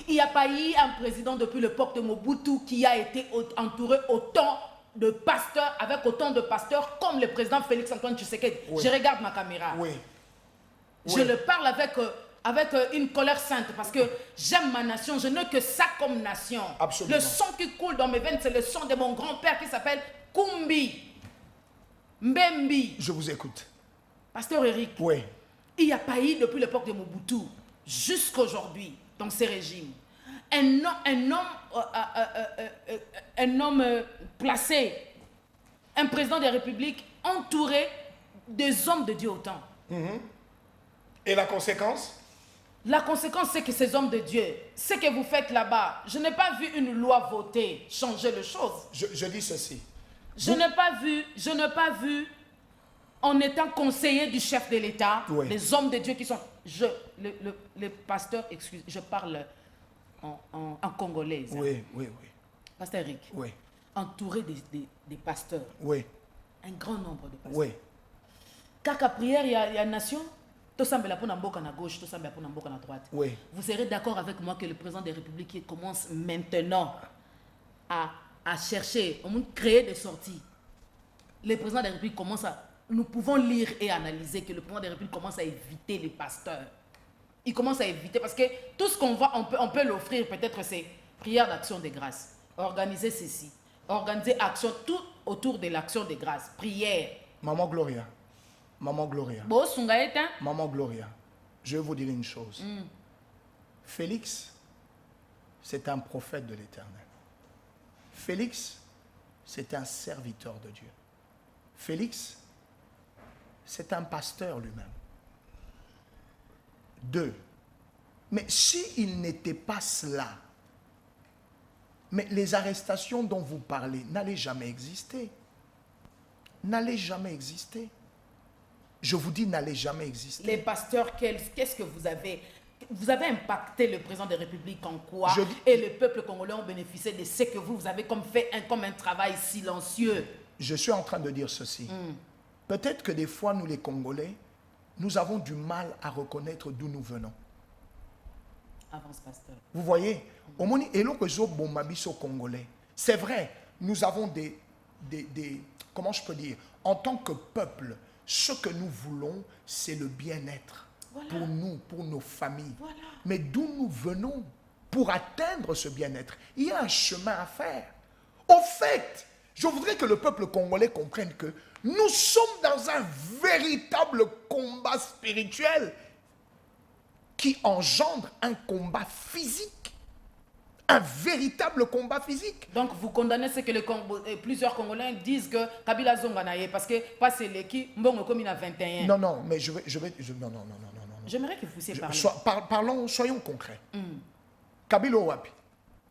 Il n'y a pas eu un président depuis l'époque de Mobutu qui a été entouré autant de pasteurs, avec autant de pasteurs comme le président Félix Antoine Tshisekedi. Oui. Je regarde ma caméra. Oui. Je le parle avec une colère sainte parce que j'aime ma nation. Je n'ai que ça comme nation. Absolument. Le sang qui coule dans mes veines, c'est le sang de mon grand-père qui s'appelle Kumbi Mbembi. Je vous écoute. Pasteur Eric, Oui. il n'y a pas eu depuis l'époque de Mobutu jusqu'à aujourd'hui dans ces régimes un homme placé, un président de la République entouré des hommes de Dieu autant. Et la conséquence? La conséquence, c'est que ces hommes de Dieu, ce que vous faites là-bas, je n'ai pas vu une loi votée changer les choses. Je dis ceci. Je n'ai pas vu, en étant conseiller du chef de l'État, Oui. les hommes de Dieu qui sont... le pasteur, excuse, je parle en congolais. Hein. Oui, oui, oui. Pasteur Eric, Oui, entouré des pasteurs, oui, un grand nombre de pasteurs. oui. Kaka prière, il y a une nation, tout semble pour Namboka à gauche, tout semble pour Namboka à droite. Oui. Vous serez d'accord avec moi que le président de la République commence maintenant à chercher, à créer des sorties. Le président de la République commence à... Nous pouvons lire et analyser que le président de la République commence à éviter les pasteurs. Il commence à éviter parce que tout ce qu'on voit, on peut l'offrir peut-être, c'est prière d'action de grâce. Organiser ceci. Organiser action, tout autour de l'action de grâce. Prière. Maman Gloria. Maman Gloria. Bon, Sungaïta. Maman Gloria. Je vais vous dire une chose. Félix, c'est un prophète de l'Éternel. Félix, c'est un serviteur de Dieu. Félix, c'est un pasteur lui-même. 2. Mais s'il n'était pas cela, mais les arrestations dont vous parlez n'allaient jamais exister. N'allaient jamais exister. Je vous dis, n'allaient jamais exister. Les pasteurs, qu'est-ce que vous avez... Vous avez impacté le président de la République en quoi? Et le peuple congolais ont bénéficié de ce que vous avez fait comme un travail silencieux. Je suis en train de dire ceci. Peut-être que des fois, nous les Congolais, nous avons du mal à reconnaître d'où nous venons. Avance, pasteur. Vous voyez, au moni elokozo bombabiso congolais. C'est vrai, nous avons des comment je peux dire, en tant que peuple, ce que nous voulons, c'est le bien-être. Voilà. Pour nous, pour nos familles. Voilà. Mais d'où nous venons pour atteindre ce bien-être? Il y a un chemin à faire. Au fait, je voudrais que le peuple congolais comprenne que nous sommes dans un véritable combat spirituel qui engendre un combat physique. Un véritable combat physique. Donc vous condamnez ce que plusieurs Congolais disent que Kabila Zonganaye parce que pas c'est l'équipe, bon comme il a 21. Non, non, mais non. J'aimerais que vous puissiez parler. Parlons, soyons concrets. Kabila Wapi.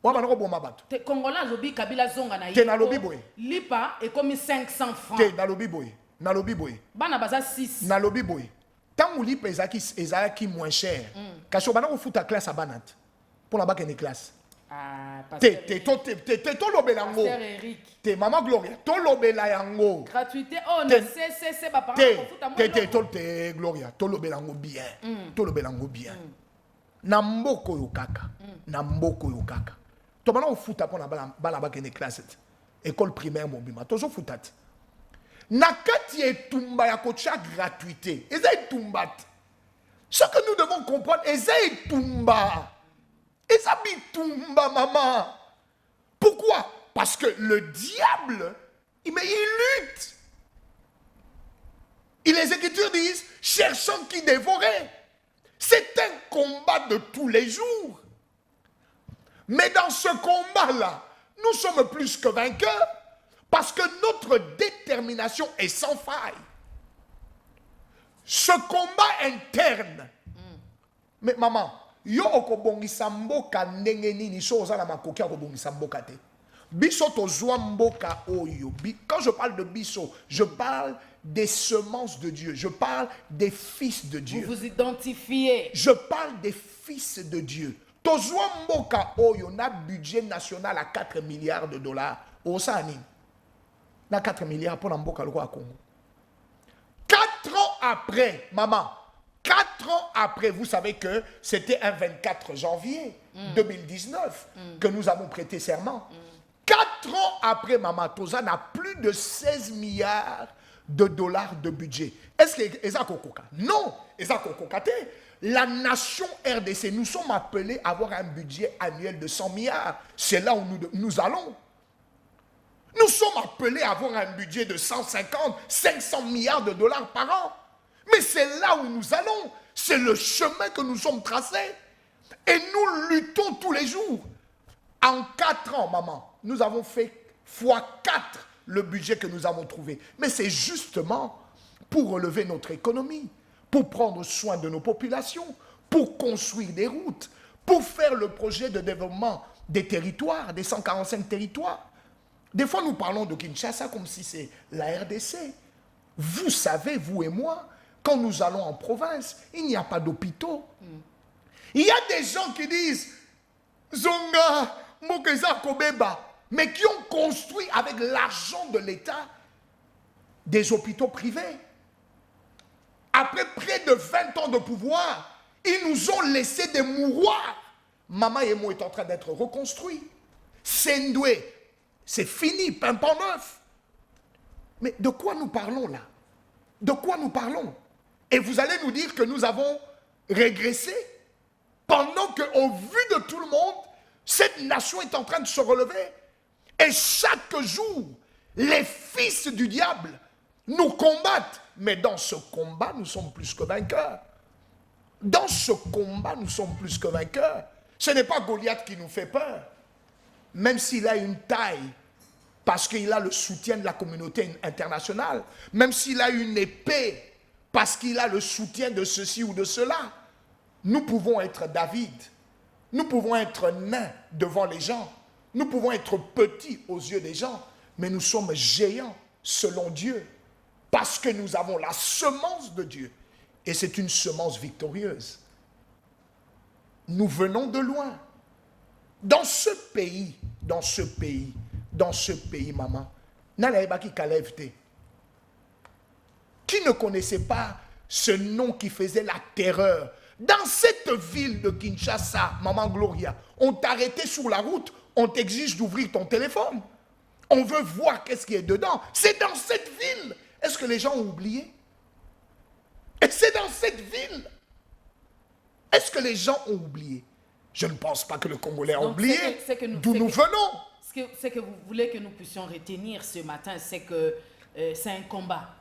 Wabanoko Bomabatu. Te Congolais zobi Kabila Zonganaye. Te na lobi boy. Lipa est comme 500 francs. Te na lobi boy. Na lobi boy. Bana baza 6. Na lobi boy. Tant lipa ezaki moins cher. Kacho banako futa classe à banat. Pour la bac en classe. Ah, te tolobelango. Pasteur Eric. Te Maman Gloria. Tolobela yango. Gratuité. Oh, c'est ba parents futa moi. Te Gloria. Tolobelango bien. Tolobelango bien. Na mboko yo kaka. Na mboko yo kaka. To bana futa pour na bala bac en classe. École primaire mobima. Tozo futat. Na kati etumba ya kocha gratuité. Eza etumba. Ce que nous devons comprendre, eza etumba. Eza bitumba maman. Pourquoi? Parce que le diable, il lutte. Et les Écritures disent, cherchant qui dévorer. C'est un combat de tous les jours. Mais dans ce combat-là, nous sommes plus que vainqueurs. Parce que notre détermination est sans faille. Ce combat interne. Mais maman, yo okobongisa mboka ndenge nini so ozala makoki okobongisa mboka te. Biso tozwa mboka oyo. Quand je parle de biso, je parle des semences de Dieu. Je parle des fils de Dieu. Vous vous identifiez. Je parle des fils de Dieu. Tozwa mboka oyo na budget national à 4 milliards de dollars. Osani. Na 4 milliards pour mboka loko à Congo. 4 ans après, maman, 4 ans après, vous savez que c'était un 24 janvier 2019 que nous avons prêté serment. 4 ans après, maman, Toza n'a plus de 16 milliards de dollars de budget. Est-ce que Eza Kokoka? Non, Eza Kokoka. La nation RDC, nous sommes appelés à avoir un budget annuel de 100 milliards. C'est là où nous allons. Nous sommes appelés à avoir un budget de 150, 500 milliards de dollars par an. Mais c'est là où nous allons. C'est le chemin que nous sommes tracés. Et nous luttons tous les jours. En 4 ans, maman, nous avons fait x4 le budget que nous avons trouvé. Mais c'est justement pour relever notre économie, pour prendre soin de nos populations, pour construire des routes, pour faire le projet de développement des territoires, des 145 territoires. Des fois, nous parlons de Kinshasa comme si c'est la RDC. Vous savez, vous et moi, quand nous allons en province, il n'y a pas d'hôpitaux. Il y a des gens qui disent Zonga, Mokeza Kobeba, mais qui ont construit avec l'argent de l'État des hôpitaux privés. Après près de 20 ans de pouvoir, ils nous ont laissé des mouroirs. Mama Yemo est en train d'être reconstruit. Sendoué, c'est fini, pimpant neuf. Mais de quoi nous parlons là? De quoi nous parlons? Et vous allez nous dire que nous avons régressé pendant qu'au vu de tout le monde, cette nation est en train de se relever. Et chaque jour, les fils du diable nous combattent. Mais dans ce combat, nous sommes plus que vainqueurs. Dans ce combat, nous sommes plus que vainqueurs. Ce n'est pas Goliath qui nous fait peur. Même s'il a une taille, parce qu'il a le soutien de la communauté internationale, même s'il a une épée, parce qu'il a le soutien de ceci ou de cela, nous pouvons être David, nous pouvons être nains devant les gens, nous pouvons être petits aux yeux des gens, mais nous sommes géants selon Dieu, parce que nous avons la semence de Dieu, et c'est une semence victorieuse. Nous venons de loin. Dans ce pays, maman, Nalaïbaki Kalevte, qui ne connaissait pas ce nom qui faisait la terreur. Dans cette ville de Kinshasa, Maman Gloria, on t'arrêtait sur la route, on t'exige d'ouvrir ton téléphone. On veut voir qu'est-ce qui est dedans. C'est dans cette ville. Est-ce que les gens ont oublié? Et c'est dans cette ville. Est-ce que les gens ont oublié? Je ne pense pas que le Congolais a oublié d'où nous venons. Ce que vous voulez que nous puissions retenir ce matin, c'est que c'est un combat.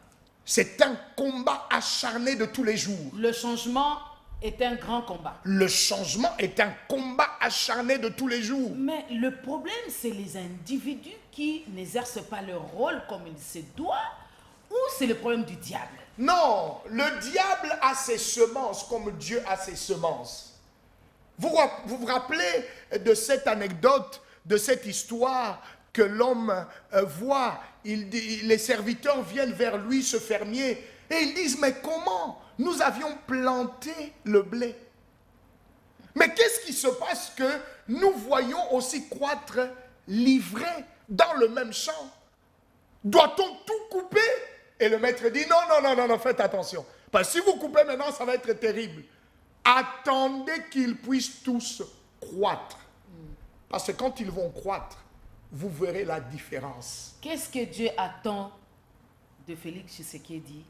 C'est un combat acharné de tous les jours. Le changement est un grand combat. Le changement est un combat acharné de tous les jours. Mais le problème, c'est les individus qui n'exercent pas leur rôle comme il se doit, ou c'est le problème du diable? Non, le diable a ses semences comme Dieu a ses semences. Vous vous rappelez de cette anecdote, de cette histoire que l'homme voit, les serviteurs viennent vers lui, ce fermier, et ils disent, mais comment nous avions planté le blé? Mais qu'est-ce qui se passe que nous voyons aussi croître l'ivraie dans le même champ? Doit-on tout couper? Et le maître dit, non, faites attention. Parce que si vous coupez maintenant, ça va être terrible. Attendez qu'ils puissent tous croître. Parce que quand ils vont croître, vous verrez la différence. Qu'est-ce que Dieu attend de Félix Tshisekedi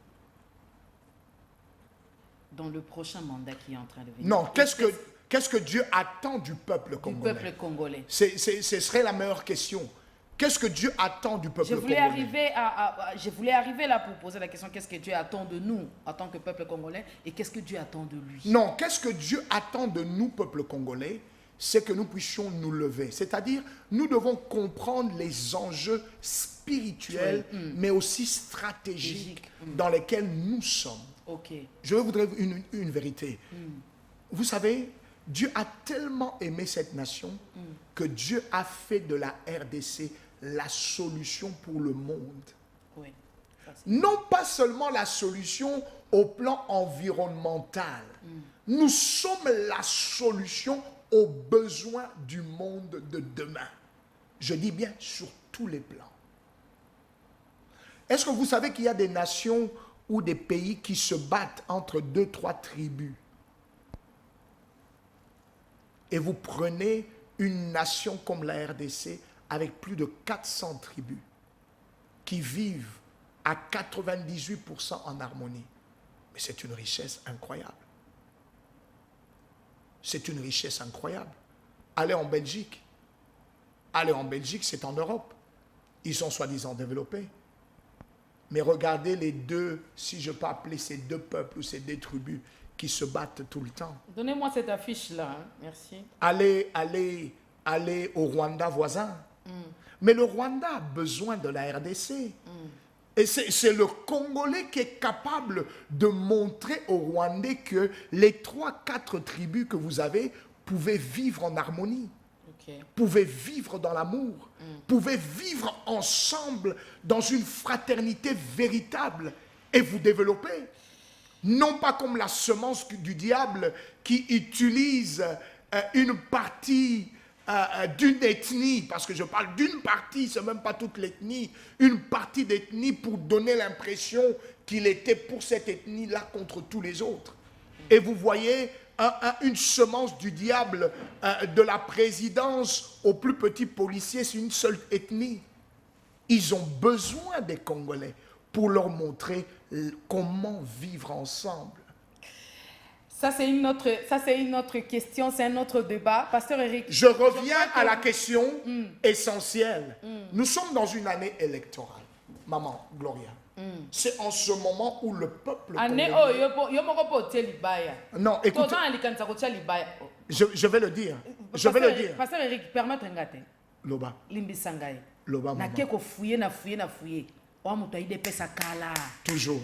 dans le prochain mandat qui est en train de venir? Non, qu'est-ce que Dieu attend du peuple congolais? Du peuple congolais. Ce serait la meilleure question. Qu'est-ce que Dieu attend du peuple congolais? Je voulais arriver là pour poser la question, qu'est-ce que Dieu attend de nous en tant que peuple congolais et qu'est-ce que Dieu attend de lui? Non, qu'est-ce que Dieu attend de nous, peuple congolais? C'est que nous puissions nous lever. C'est-à-dire, nous devons comprendre les enjeux spirituels, mais aussi stratégiques dans lesquels nous sommes. Okay. Je vais vous dire une vérité. Vous savez, Dieu a tellement aimé cette nation que Dieu a fait de la RDC la solution pour le monde. Oui. Non pas seulement la solution au plan environnemental. Nous sommes la solution aux besoins du monde de demain. Je dis bien sur tous les plans. Est-ce que vous savez qu'il y a des nations ou des pays qui se battent entre 2-3 tribus? Et vous prenez une nation comme la RDC avec plus de 400 tribus qui vivent à 98% en harmonie. Mais c'est une richesse incroyable. C'est une richesse incroyable. Allez en Belgique. Allez en Belgique, c'est en Europe. Ils sont soi-disant développés. Mais regardez les deux, si je peux appeler ces deux peuples ou ces deux tribus qui se battent tout le temps. Donnez-moi cette affiche-là, hein. Merci. Allez au Rwanda voisin. Mais le Rwanda a besoin de la RDC. Et c'est le Congolais qui est capable de montrer aux Rwandais que les 3-4 tribus que vous avez pouvaient vivre en harmonie, pouvaient vivre dans l'amour, pouvaient vivre ensemble dans une fraternité véritable et vous développer. Non pas comme la semence du diable qui utilise une partie d'une ethnie, parce que je parle d'une partie, c'est même pas toute l'ethnie, une partie d'ethnie pour donner l'impression qu'il était pour cette ethnie-là contre tous les autres. Et vous voyez une semence du diable de la présidence au plus petit policier, c'est une seule ethnie. Ils ont besoin des Congolais pour leur montrer comment vivre ensemble. Ça, c'est une autre question, c'est un autre débat. Pasteur Eric. Je reviens à la question essentielle. Nous sommes dans une année électorale. Maman, Gloria. C'est en ce moment où le peuple congolais... Non, écoutez, je vais le dire. Je vais le dire. Pasteur Eric, permettez Loba. Limbisangaye. Loba, maman. Toujours.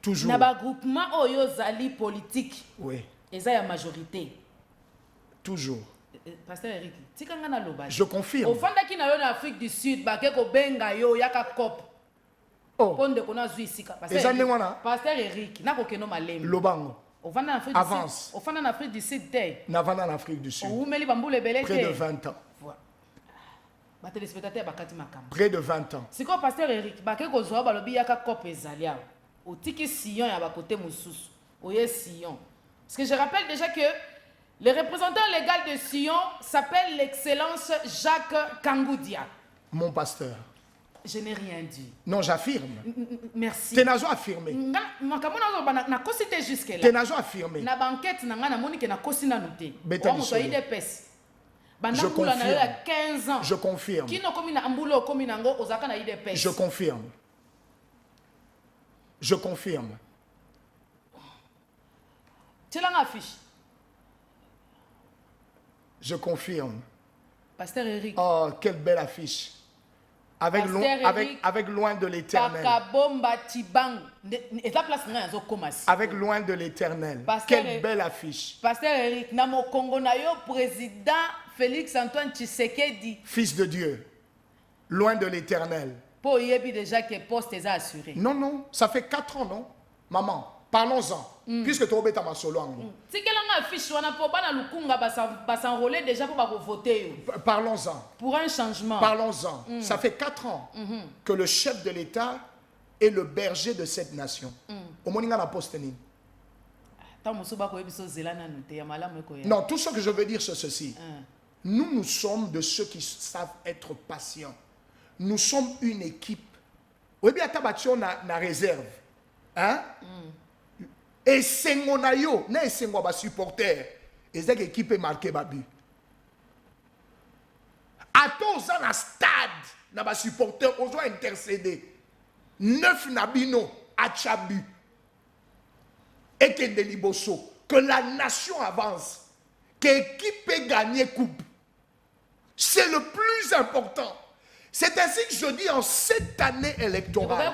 Toujours. Na groupement oyo zali politique. Oui. Eza ya majorité. Toujours. Pasteur Eric, tikanga na loba. Je confirme. Ofandaki na yo na Afrique du Sud, ba ko benga yo yaka cop. Oh. Ponde kona zuisika. Pasteur Eric, na ko keno malem. Lobango. Ofanda na Afrique du Sud. Ofanda na Afrique du Sud te. Navana en Afrique du Sud. Oumeli bambule belete. Près de 20 ans. Ba téléspectateur bakati makamba. Près de 20 ans. Siko Pasteur Eric, ba ko zo ba lobi yaka cop ezalia. Otiki Sion ya ba côté mususu. Oye Sion. Parce que je rappelle déjà que le représentant légal de Sion s'appelle l'excellence Jacques Kangoudia. Mon pasteur. Je n'ai rien dit. Non, j'affirme. Merci. Tenazo affirmé. Na kosite jusque là. Tenazo affirmé. Na banquette na nga na moni ke na kosina noté. Je confirme. 15 ans. Je confirme. Kino komi na ambulo komi na ngo ozaka na IDPS. Je confirme. Je confirme. Tu l'as affiche. Je confirme. Pasteur Eric. Oh, quelle belle affiche. Avec, Pasteur Eric, avec loin de l'éternel. Pakabomba Tibang. Et ça place rien au commerce. Avec loin de l'éternel. Pasteur Quelle belle affiche. Pasteur Eric, Namo Congo Nayo, président Félix Antoine Tshisekedi. Fils de Dieu. Loin de l'éternel. Pour y être déjà que poste est assuré. Non, non. Ça fait 4 ans, non? Maman, parlons-en. Puisque tu as ma solo. Si quelqu'un affiche, on a pas dans le Kunga, va s'enrôler déjà pour voter. Parlons-en. Pour un changement. Parlons-en. Ça fait 4 ans que le chef de l'État est le berger de cette nation. Au Moninga na posteni. Non, tout ce que je veux dire, c'est ceci. Nous sommes de ceux qui savent être patients. Nous sommes une équipe. Oui, bien, tabatio na réserve. Hein? Et Sengonayo, ne Sengo ba supporter. Et cette équipe est marquée babu. À tous na stade, na ba supporter, on doit intercéder. 9 nabino à Chabu. Et que de Liboso, que la nation avance, que l'équipe ait gagné coupe. C'est le plus important. C'est ainsi que je dis en cette année électorale.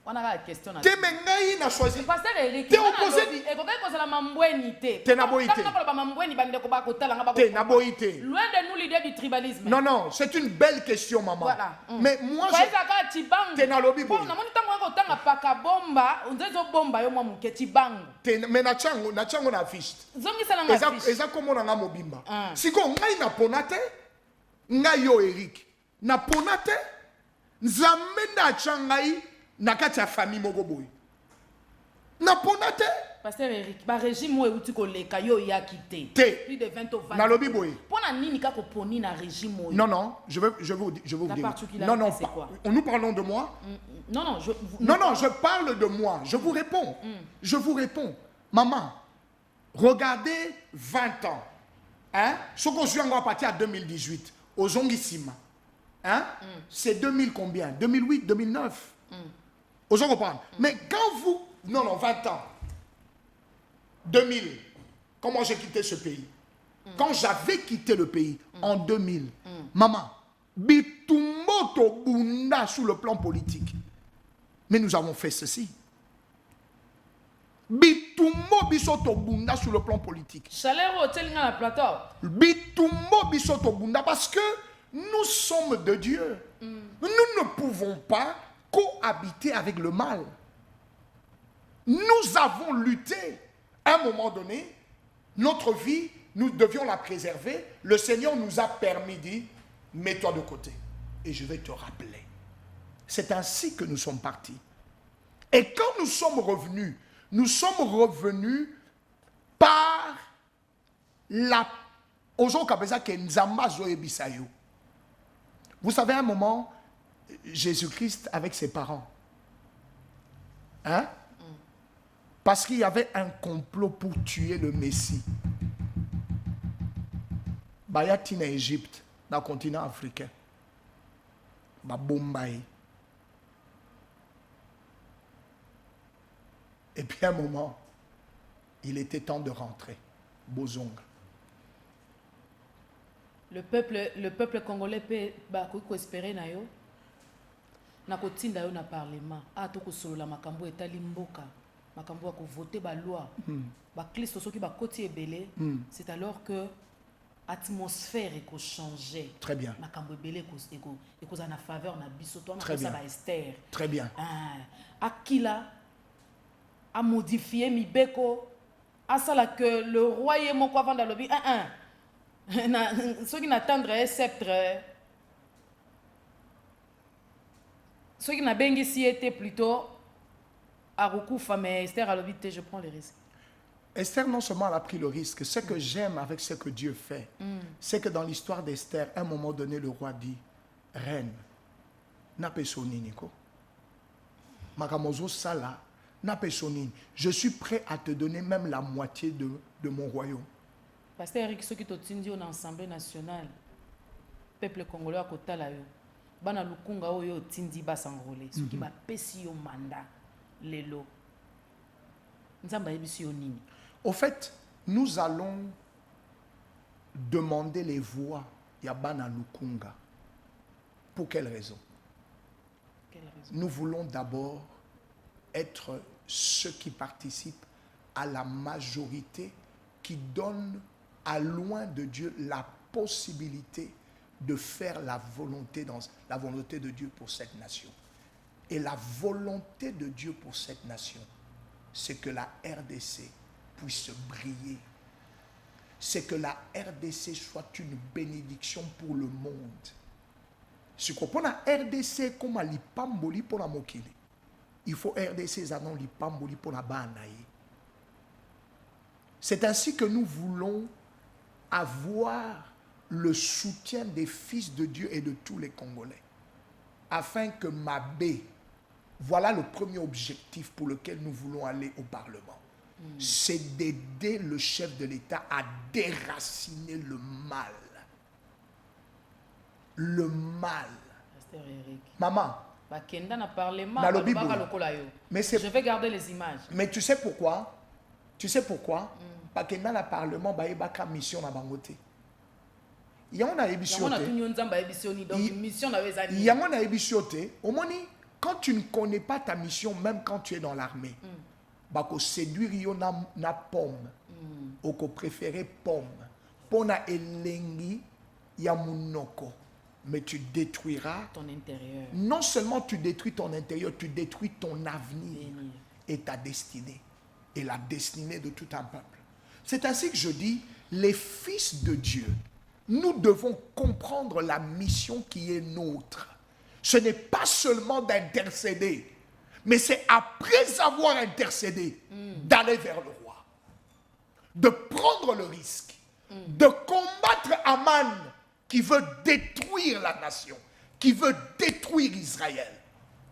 On a la question. Temengai na choisi. Pasteur Eric, T'es opposé. T'es naboïté. T'es naboïté. Loin de nous l'idée du tribalisme. Non, non, c'est une belle question, maman. Voilà. Mais moi, t'es na lobby boy. Mais na chango na affiche. Eza komo na nga mobimba. Siko ngai na ponate, ngai yo Eric. Na ponate, nzambe na changai. Nakati ya famille moko boy. Na ponate. Pasteur Eric, ba régime où est-ce que les caillots y a quitté? Plus de 20 ans. Na lobby boy. Pona nini ka ko poni na régime où? Non non, je veux vous dire. Non non, nous parlons de moi. Non non, je parle de moi. Je vous réponds. Je vous réponds. Maman, regardez 20 ans. Hein? Ce qu'on suit encore à partir de 2018 aux Zongisima. Hein? C'est 2000 combien? 2008, 2009. Aux gens comprennent. Mais quand vous... Non, 20 ans. 2000. Comment j'ai quitté ce pays? Quand j'avais quitté le pays, en 2000, maman, bitumbo to bunda sur le plan politique. Mais nous avons fait ceci. Bitumbo biso to bunda sur le plan politique. Bitumbo biso to bunda parce que nous sommes de Dieu. Nous ne pouvons pas cohabiter avec le mal. Nous avons lutté. À un moment donné, notre vie, nous devions la préserver. Le Seigneur nous a permis de dire, mets-toi de côté et je vais te rappeler. C'est ainsi que nous sommes partis. Et quand nous sommes revenus par la... Vous savez, à un moment, Jésus-Christ avec ses parents. Hein? Parce qu'il y avait un complot pour tuer le Messie. Bayati en Égypte, dans le continent africain. Bombay. Et puis à un moment, il était temps de rentrer. Bozong. Le peuple congolais peut espérer na yo. Na kotinda yo na parlement. A to ko solo la makambo etali mboka. Makambo ko voter ba loi. Ba Christ soki ba koti ebele. C'est alors que atmosphère est changer. Très bien. Makambo ebele ko za na faveur na biso to na bien. ba Esther. Très bien. Akila a modifié mibeko asala que le roi est mon quoi vendre lobby ceux qui n'attendent un sceptre ceux qui n'abengi si était plutôt à Rukufa mais Esther a lobby je prends les risques. Esther non seulement elle a pris le risque, ce que j'aime avec ce que Dieu fait, c'est que dans l'histoire d'Esther, à un moment donné, le roi dit, reine, n'a pas sonné Nico. Makamozo Sala, n'a pas sonné. Je suis prêt à te donner même la moitié de mon royaume. Pasteur Eric, ceux qui t'ont dit en Assemblée nationale, peuple congolais à côté là, bana lukunga oyo tindi ba s'enrôler, ceux qui ba pesi yo mandat lelo. Nzambe ayebisi yo nini? Au fait, nous allons demander les voix Yabana Lukunga. Pour quelle raison? Quelle raison? Nous voulons d'abord être ceux qui participent à la majorité qui donne à loin de Dieu la possibilité de faire la volonté de Dieu pour cette nation. Et la volonté de Dieu pour cette nation, c'est que la RDC puisse briller. C'est que la RDC soit une bénédiction pour le monde. Si on a RDC comme l'ipamboli pour la mokili, il faut RDC zanon l'ipamboli pour la banaï. C'est ainsi que nous voulons avoir le soutien des fils de Dieu et de tous les Congolais. Afin que Mabé, voilà le premier objectif pour lequel nous voulons aller au Parlement. C'est d'aider le chef de l'État à déraciner le mal. Le mal. Pasteur Eric. Maman, Bakenda na parlement, Nalobi balobaka boye. lokola yo. Mais c'est- Je vais garder les images. mais tu sais pourquoi? Tu sais pourquoi? Parce que dans le Parlement, il y a une mission à Bangote. Il y a une mission. Yango na tunyo nzambe ayebisi yo nini. Donc Il- mission na yo eza Il nini? y a une mission. Quand tu ne connais pas ta mission, même quand tu es dans l'armée, bako séduire yo na pomme. Oko préférer pomme. Pona elengi ya munoko. Mais tu détruiras. Ton intérieur. Non seulement tu détruis ton intérieur, tu détruis ton avenir Bénir. et ta destinée. Et la destinée de tout un peuple. C'est ainsi que je dis, les fils de Dieu, nous devons comprendre la mission qui est nôtre. Ce n'est pas seulement d'intercéder, mais c'est après avoir intercédé, d'aller vers le roi. De prendre le risque, de combattre Aman qui veut détruire la nation, qui veut détruire Israël,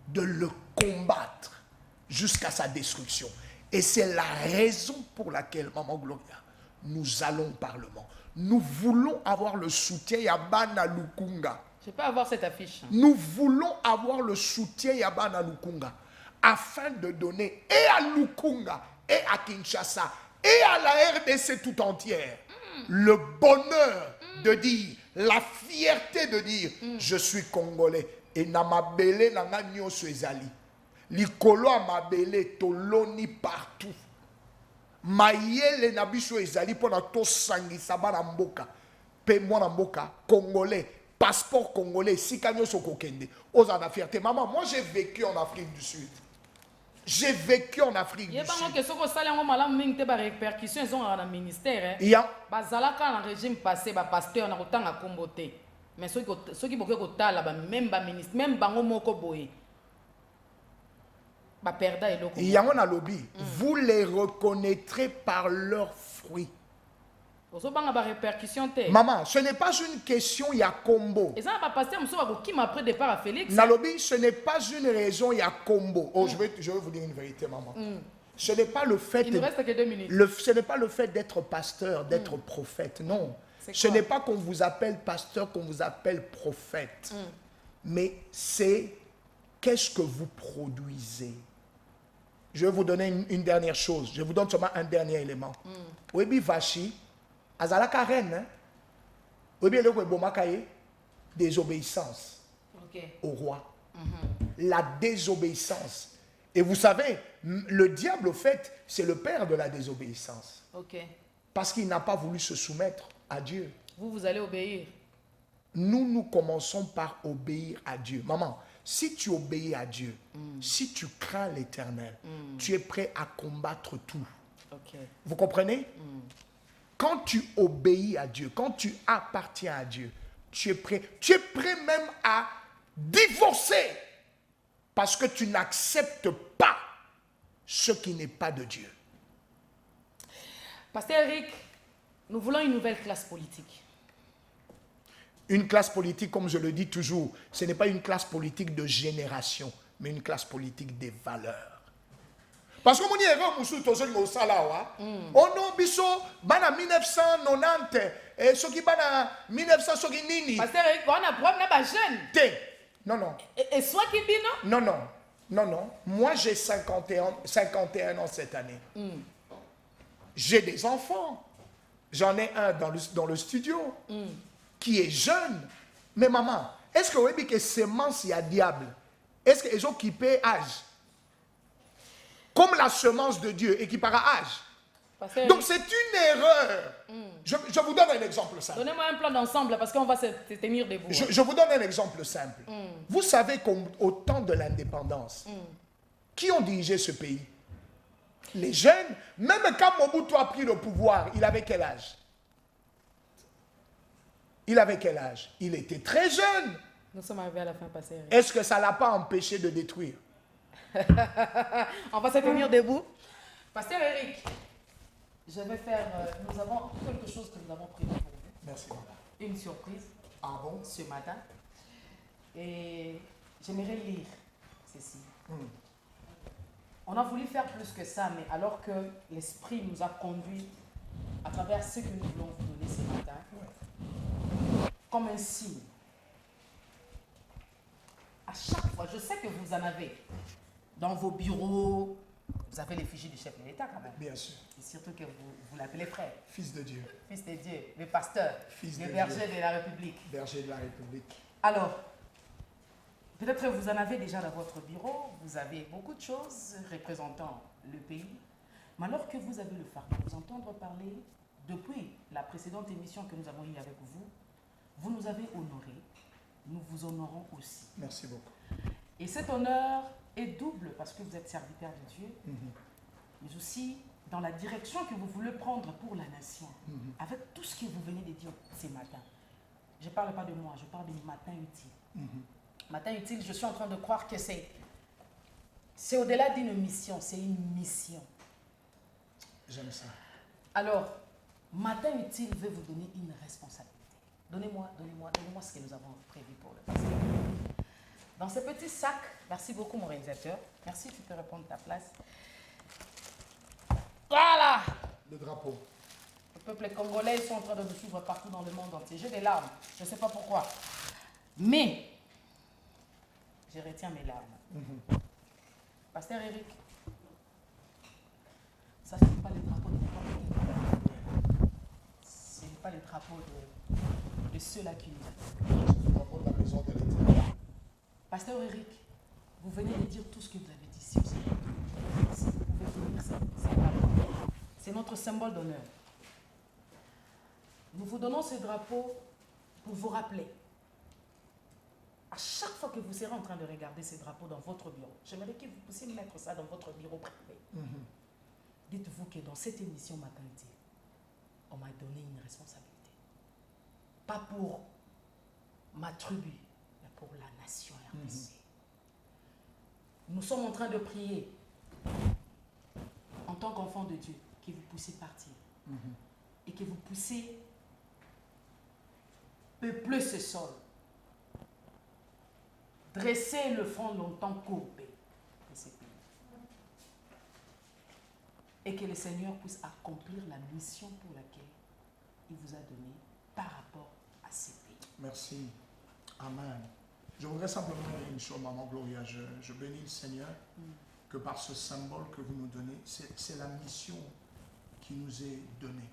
de le combattre jusqu'à sa destruction. Et c'est la raison pour laquelle, Maman Gloria, nous allons au Parlement. Nous voulons avoir le soutien Yabana Lukunga. Je peux avoir cette affiche. Nous voulons avoir le soutien Yabana Lukunga afin de donner et à Lukunga et à Kinshasa et à la RDC tout entière le bonheur de dire, la fierté de dire, je suis congolais. Et namabele nanga nyoso ezali. Likolo amabele toloni partout. Mayele na biso ezali pona to sangisa bana mboka. Pe mwana mboka congolais, passeport congolais, sika nyoso kokende. Oza na fierté. Maman, moi j'ai vécu en Afrique du Sud. J'ai vécu en Afrique du Yeba ngo Sud. ke soko sala ngo malamu mingi te ba répercussion ezonga na ministère. Il y a Bazalaka na régime passé ba pasteur na kotanga kombo te. Mais soki boke kotala ba même ba ministre, même bango moko boye. Ba perda eloko. Il y a un lobby. Vous les reconnaîtrez par leurs fruits. Ozo banga ba répercussion te. Maman, ce n'est pas une question, il y a combo. Eza ba pasteur muso ba kokima après départ à Félix. Nalobi, ce n'est pas une raison, il y a combo. Oh, je vais vous dire une vérité, maman. Ce n'est pas le fait. Il ne reste que 2 minutes. Ce n'est pas le fait d'être pasteur, d'être prophète. Non. C'est Ce quoi? n'est pas qu'on vous appelle pasteur, qu'on vous appelle prophète. Mais c'est qu'est-ce que vous produisez. Je vais vous donner une dernière chose. Je vous donne seulement un dernier élément. Webi Vachi, Azalaka reine, hein? Webi Eloko Ebomakaye, désobéissance OK. au roi. La désobéissance. Et vous savez, le diable, au fait, c'est le père de la désobéissance. OK. Parce qu'il n'a pas voulu se soumettre à Dieu. Vous allez obéir. Nous commençons par obéir à Dieu. Maman, si tu obéis à Dieu, si tu crains l'Éternel, tu es prêt à combattre tout. OK. Vous comprenez? Quand tu obéis à Dieu, quand tu appartiens à Dieu, tu es prêt même à divorcer parce que tu n'acceptes pas ce qui n'est pas de Dieu. Pasteur Eric, nous voulons une nouvelle classe politique. Une classe politique, comme je le dis toujours, ce n'est pas une classe politique de génération, mais une classe politique des valeurs. Parce que mon erreur, monsieur, tout seul au salawa. On a biso bana 1990 et ce qui bana 1900 soki nini. Pasteur Eric, on a problème na ba jeune. Té. Non non. Et soit qui bino? Non non. Non, non. Moi, j'ai 51 ans cette année. J'ai des enfants. J'en ai un dans le studio qui est jeune. Mais maman, est-ce que vous voyez que semence, il y a diable? Est-ce que les gens qui paient âge? Comme la semence de Dieu équipara âge. Donc c'est une erreur. Je vous donne un exemple simple. Donnez-moi un plan d'ensemble parce qu'on va se tenir debout. Je vous donne un exemple simple. Vous savez qu'au temps de l'indépendance, qui ont dirigé ce pays? Les jeunes. Même quand Mobutu a pris le pouvoir, il avait quel âge? Il avait quel âge? Il était très jeune. Nous sommes arrivés à la fin, pasteur Eric. Est-ce que ça ne l'a pas empêché de détruire? On va se tenir debout. Pasteur Eric, je vais faire... nous avons quelque chose que nous avons prévu pour vous. Merci, maman. Une surprise. Ah bon? Ce matin. Et j'aimerais lire ceci. On a voulu faire plus que ça, mais alors que l'Esprit nous a conduits à travers ce que nous voulons vous donner ce matin, comme un signe. À chaque fois, je sais que vous en avez dans vos bureaux, vous avez l'effigie du chef de l'État quand même. Bien sûr. Et surtout que vous l'appelez frère. Fils de Dieu. Fils de Dieu, le pasteur, Fils le de berger Dieu. de la République. Berger de la République. Alors, peut-être que vous en avez déjà dans votre bureau, vous avez beaucoup de choses représentant le pays, mais alors que vous avez le fardeau de vous entendre parler, depuis la précédente émission que nous avons eue avec vous, vous nous avez honorés, nous vous honorons aussi. Merci beaucoup. Et cet honneur est double parce que vous êtes serviteur de Dieu, mais aussi dans la direction que vous voulez prendre pour la nation, avec tout ce que vous venez de dire ce matin. Je ne parle pas de moi, je parle du matin utile. Matin utile, je suis en train de croire que c'est au-delà d'une mission, c'est une mission. J'aime ça. Alors, matin utile veut vous donner une responsabilité. Donnez-moi ce que nous avons prévu pour le pasteur. Dans ce petit sac, merci beaucoup mon réalisateur. Merci, tu peux reprendre ta place. Voilà! Le drapeau. Le peuple congolais, ils sont en train de nous suivre partout dans le monde entier. J'ai des larmes, je ne sais pas pourquoi. Mais, je retiens mes larmes. Pasteur Eric, ça ce n'est pas le drapeau de n'importe qui. Ce n'est pas le drapeau de ceux-là qui nous attaquent. Le drapeau de la maison de l'État. Pasteur Eric, vous venez de dire tout ce que vous avez dit. Si vous pouvez venir, c'est notre symbole d'honneur. Nous vous donnons ce drapeau pour vous rappeler. À chaque fois que vous serez en train de regarder ce drapeau dans votre bureau, j'aimerais que vous puissiez mettre ça dans votre bureau privé. Dites-vous que dans cette émission Matin Utile, on m'a donné une responsabilité. Pas pour ma tribu, mais pour la nation RDC. Nous sommes en train de prier en tant qu'enfants de Dieu, que vous puissiez partir et que vous puissiez peupler ce sol, dresser le front longtemps courbé de ce pays et que le Seigneur puisse accomplir la mission pour laquelle il vous a donné par rapport à ce pays. Merci. Amen. Je voudrais simplement dire une chose, Maman Gloria. Je bénis le Seigneur que par ce symbole que vous nous donnez, c'est la mission qui nous est donnée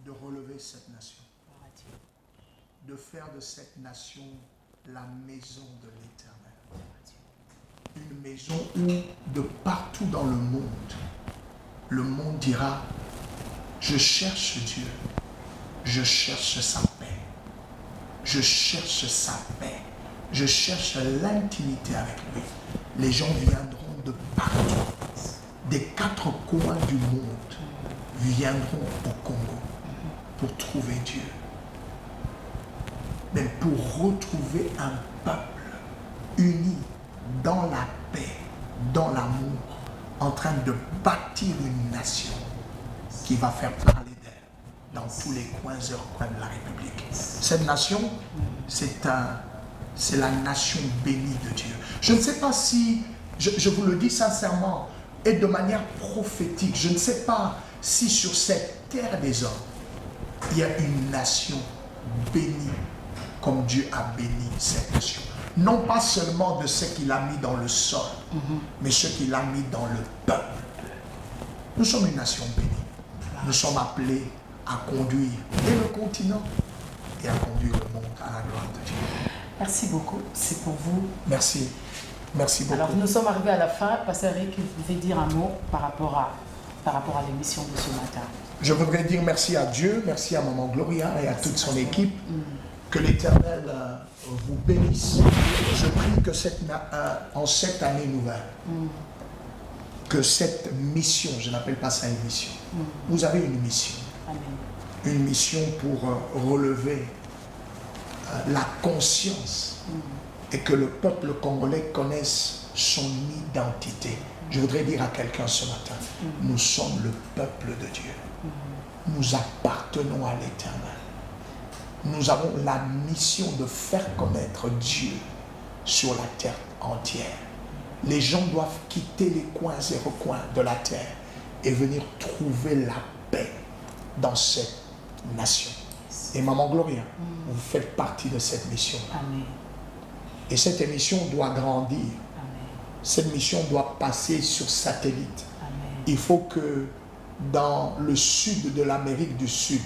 de relever cette nation, de faire de cette nation la maison de l'Éternel. Une maison où, de partout dans le monde dira, je cherche Dieu, je cherche sa paix, je cherche sa paix, je cherche l'intimité avec lui. Les gens viendront de partout, des quatre coins du monde, viendront au Congo pour trouver Dieu. Mais pour retrouver un peuple uni dans la paix, dans l'amour, en train de bâtir une nation qui va faire parler d'elle dans tous les coins et recoins de la République. Cette nation, c'est la nation bénie de Dieu. Je ne sais pas si, je vous le dis sincèrement, et de manière prophétique, je ne sais pas si sur cette terre des hommes, il y a une nation bénie comme Dieu a béni cette nation. non pas seulement de ce qu'il a mis dans le sol, mais ce qu'il a mis dans le peuple. Nous sommes une nation bénie. Nous sommes appelés à conduire et le continent et à conduire le monde à la gloire de Dieu. Merci beaucoup. C'est pour vous. Merci. Merci beaucoup. Alors, nous sommes arrivés à la fin. Pasteur Eric, vous pouvez dire un mot par rapport à l'émission de ce matin. Je voudrais dire merci à Dieu, merci à Maman Gloria et à toute son équipe. Que l'Éternel vous bénisse. Je prie que en cette année nouvelle, que cette mission, je n'appelle pas ça une mission, vous avez une mission. Amen. Une mission pour relever la conscience et que le peuple congolais connaisse son identité. Je voudrais dire à quelqu'un ce matin, nous sommes le peuple de Dieu. Nous appartenons à l'Éternel. Nous avons la mission de faire connaître Dieu sur la terre entière. Les gens doivent quitter les coins et recoins de la terre et venir trouver la paix dans cette nation. Et Maman Gloria, vous faites partie de cette mission. Amen. Et cette émission doit grandir. Amen. Cette mission doit passer sur satellite. Amen. Il faut que dans le sud de l'Amérique du Sud,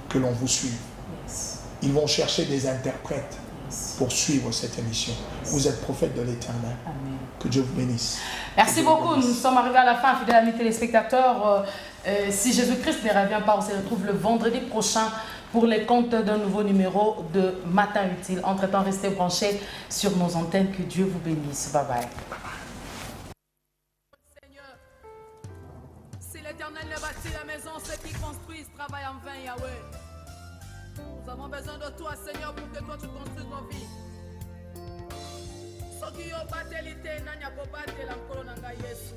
que l'on vous suive. Ils vont chercher des interprètes pour suivre cette émission. Vous êtes prophète de l'Éternel. Amen. Que Dieu vous bénisse. Merci beaucoup. Nous sommes arrivés à la fin, fidèles amis téléspectateurs. Si Jésus-Christ ne revient pas, on se retrouve le vendredi prochain pour les comptes d'un nouveau numéro de Matin Utile. Entre-temps, restez branchés sur nos antennes. Que Dieu vous bénisse. Bye bye. Seigneur, si l'Éternel ne bâtit la maison, ceux qui construisent travaillent en vain, Yahweh. Nous avons besoin de toi, Seigneur, pour que toi tu construises nos vies. Soki yo batelite nanya ko batela mkolo nanga Yesu.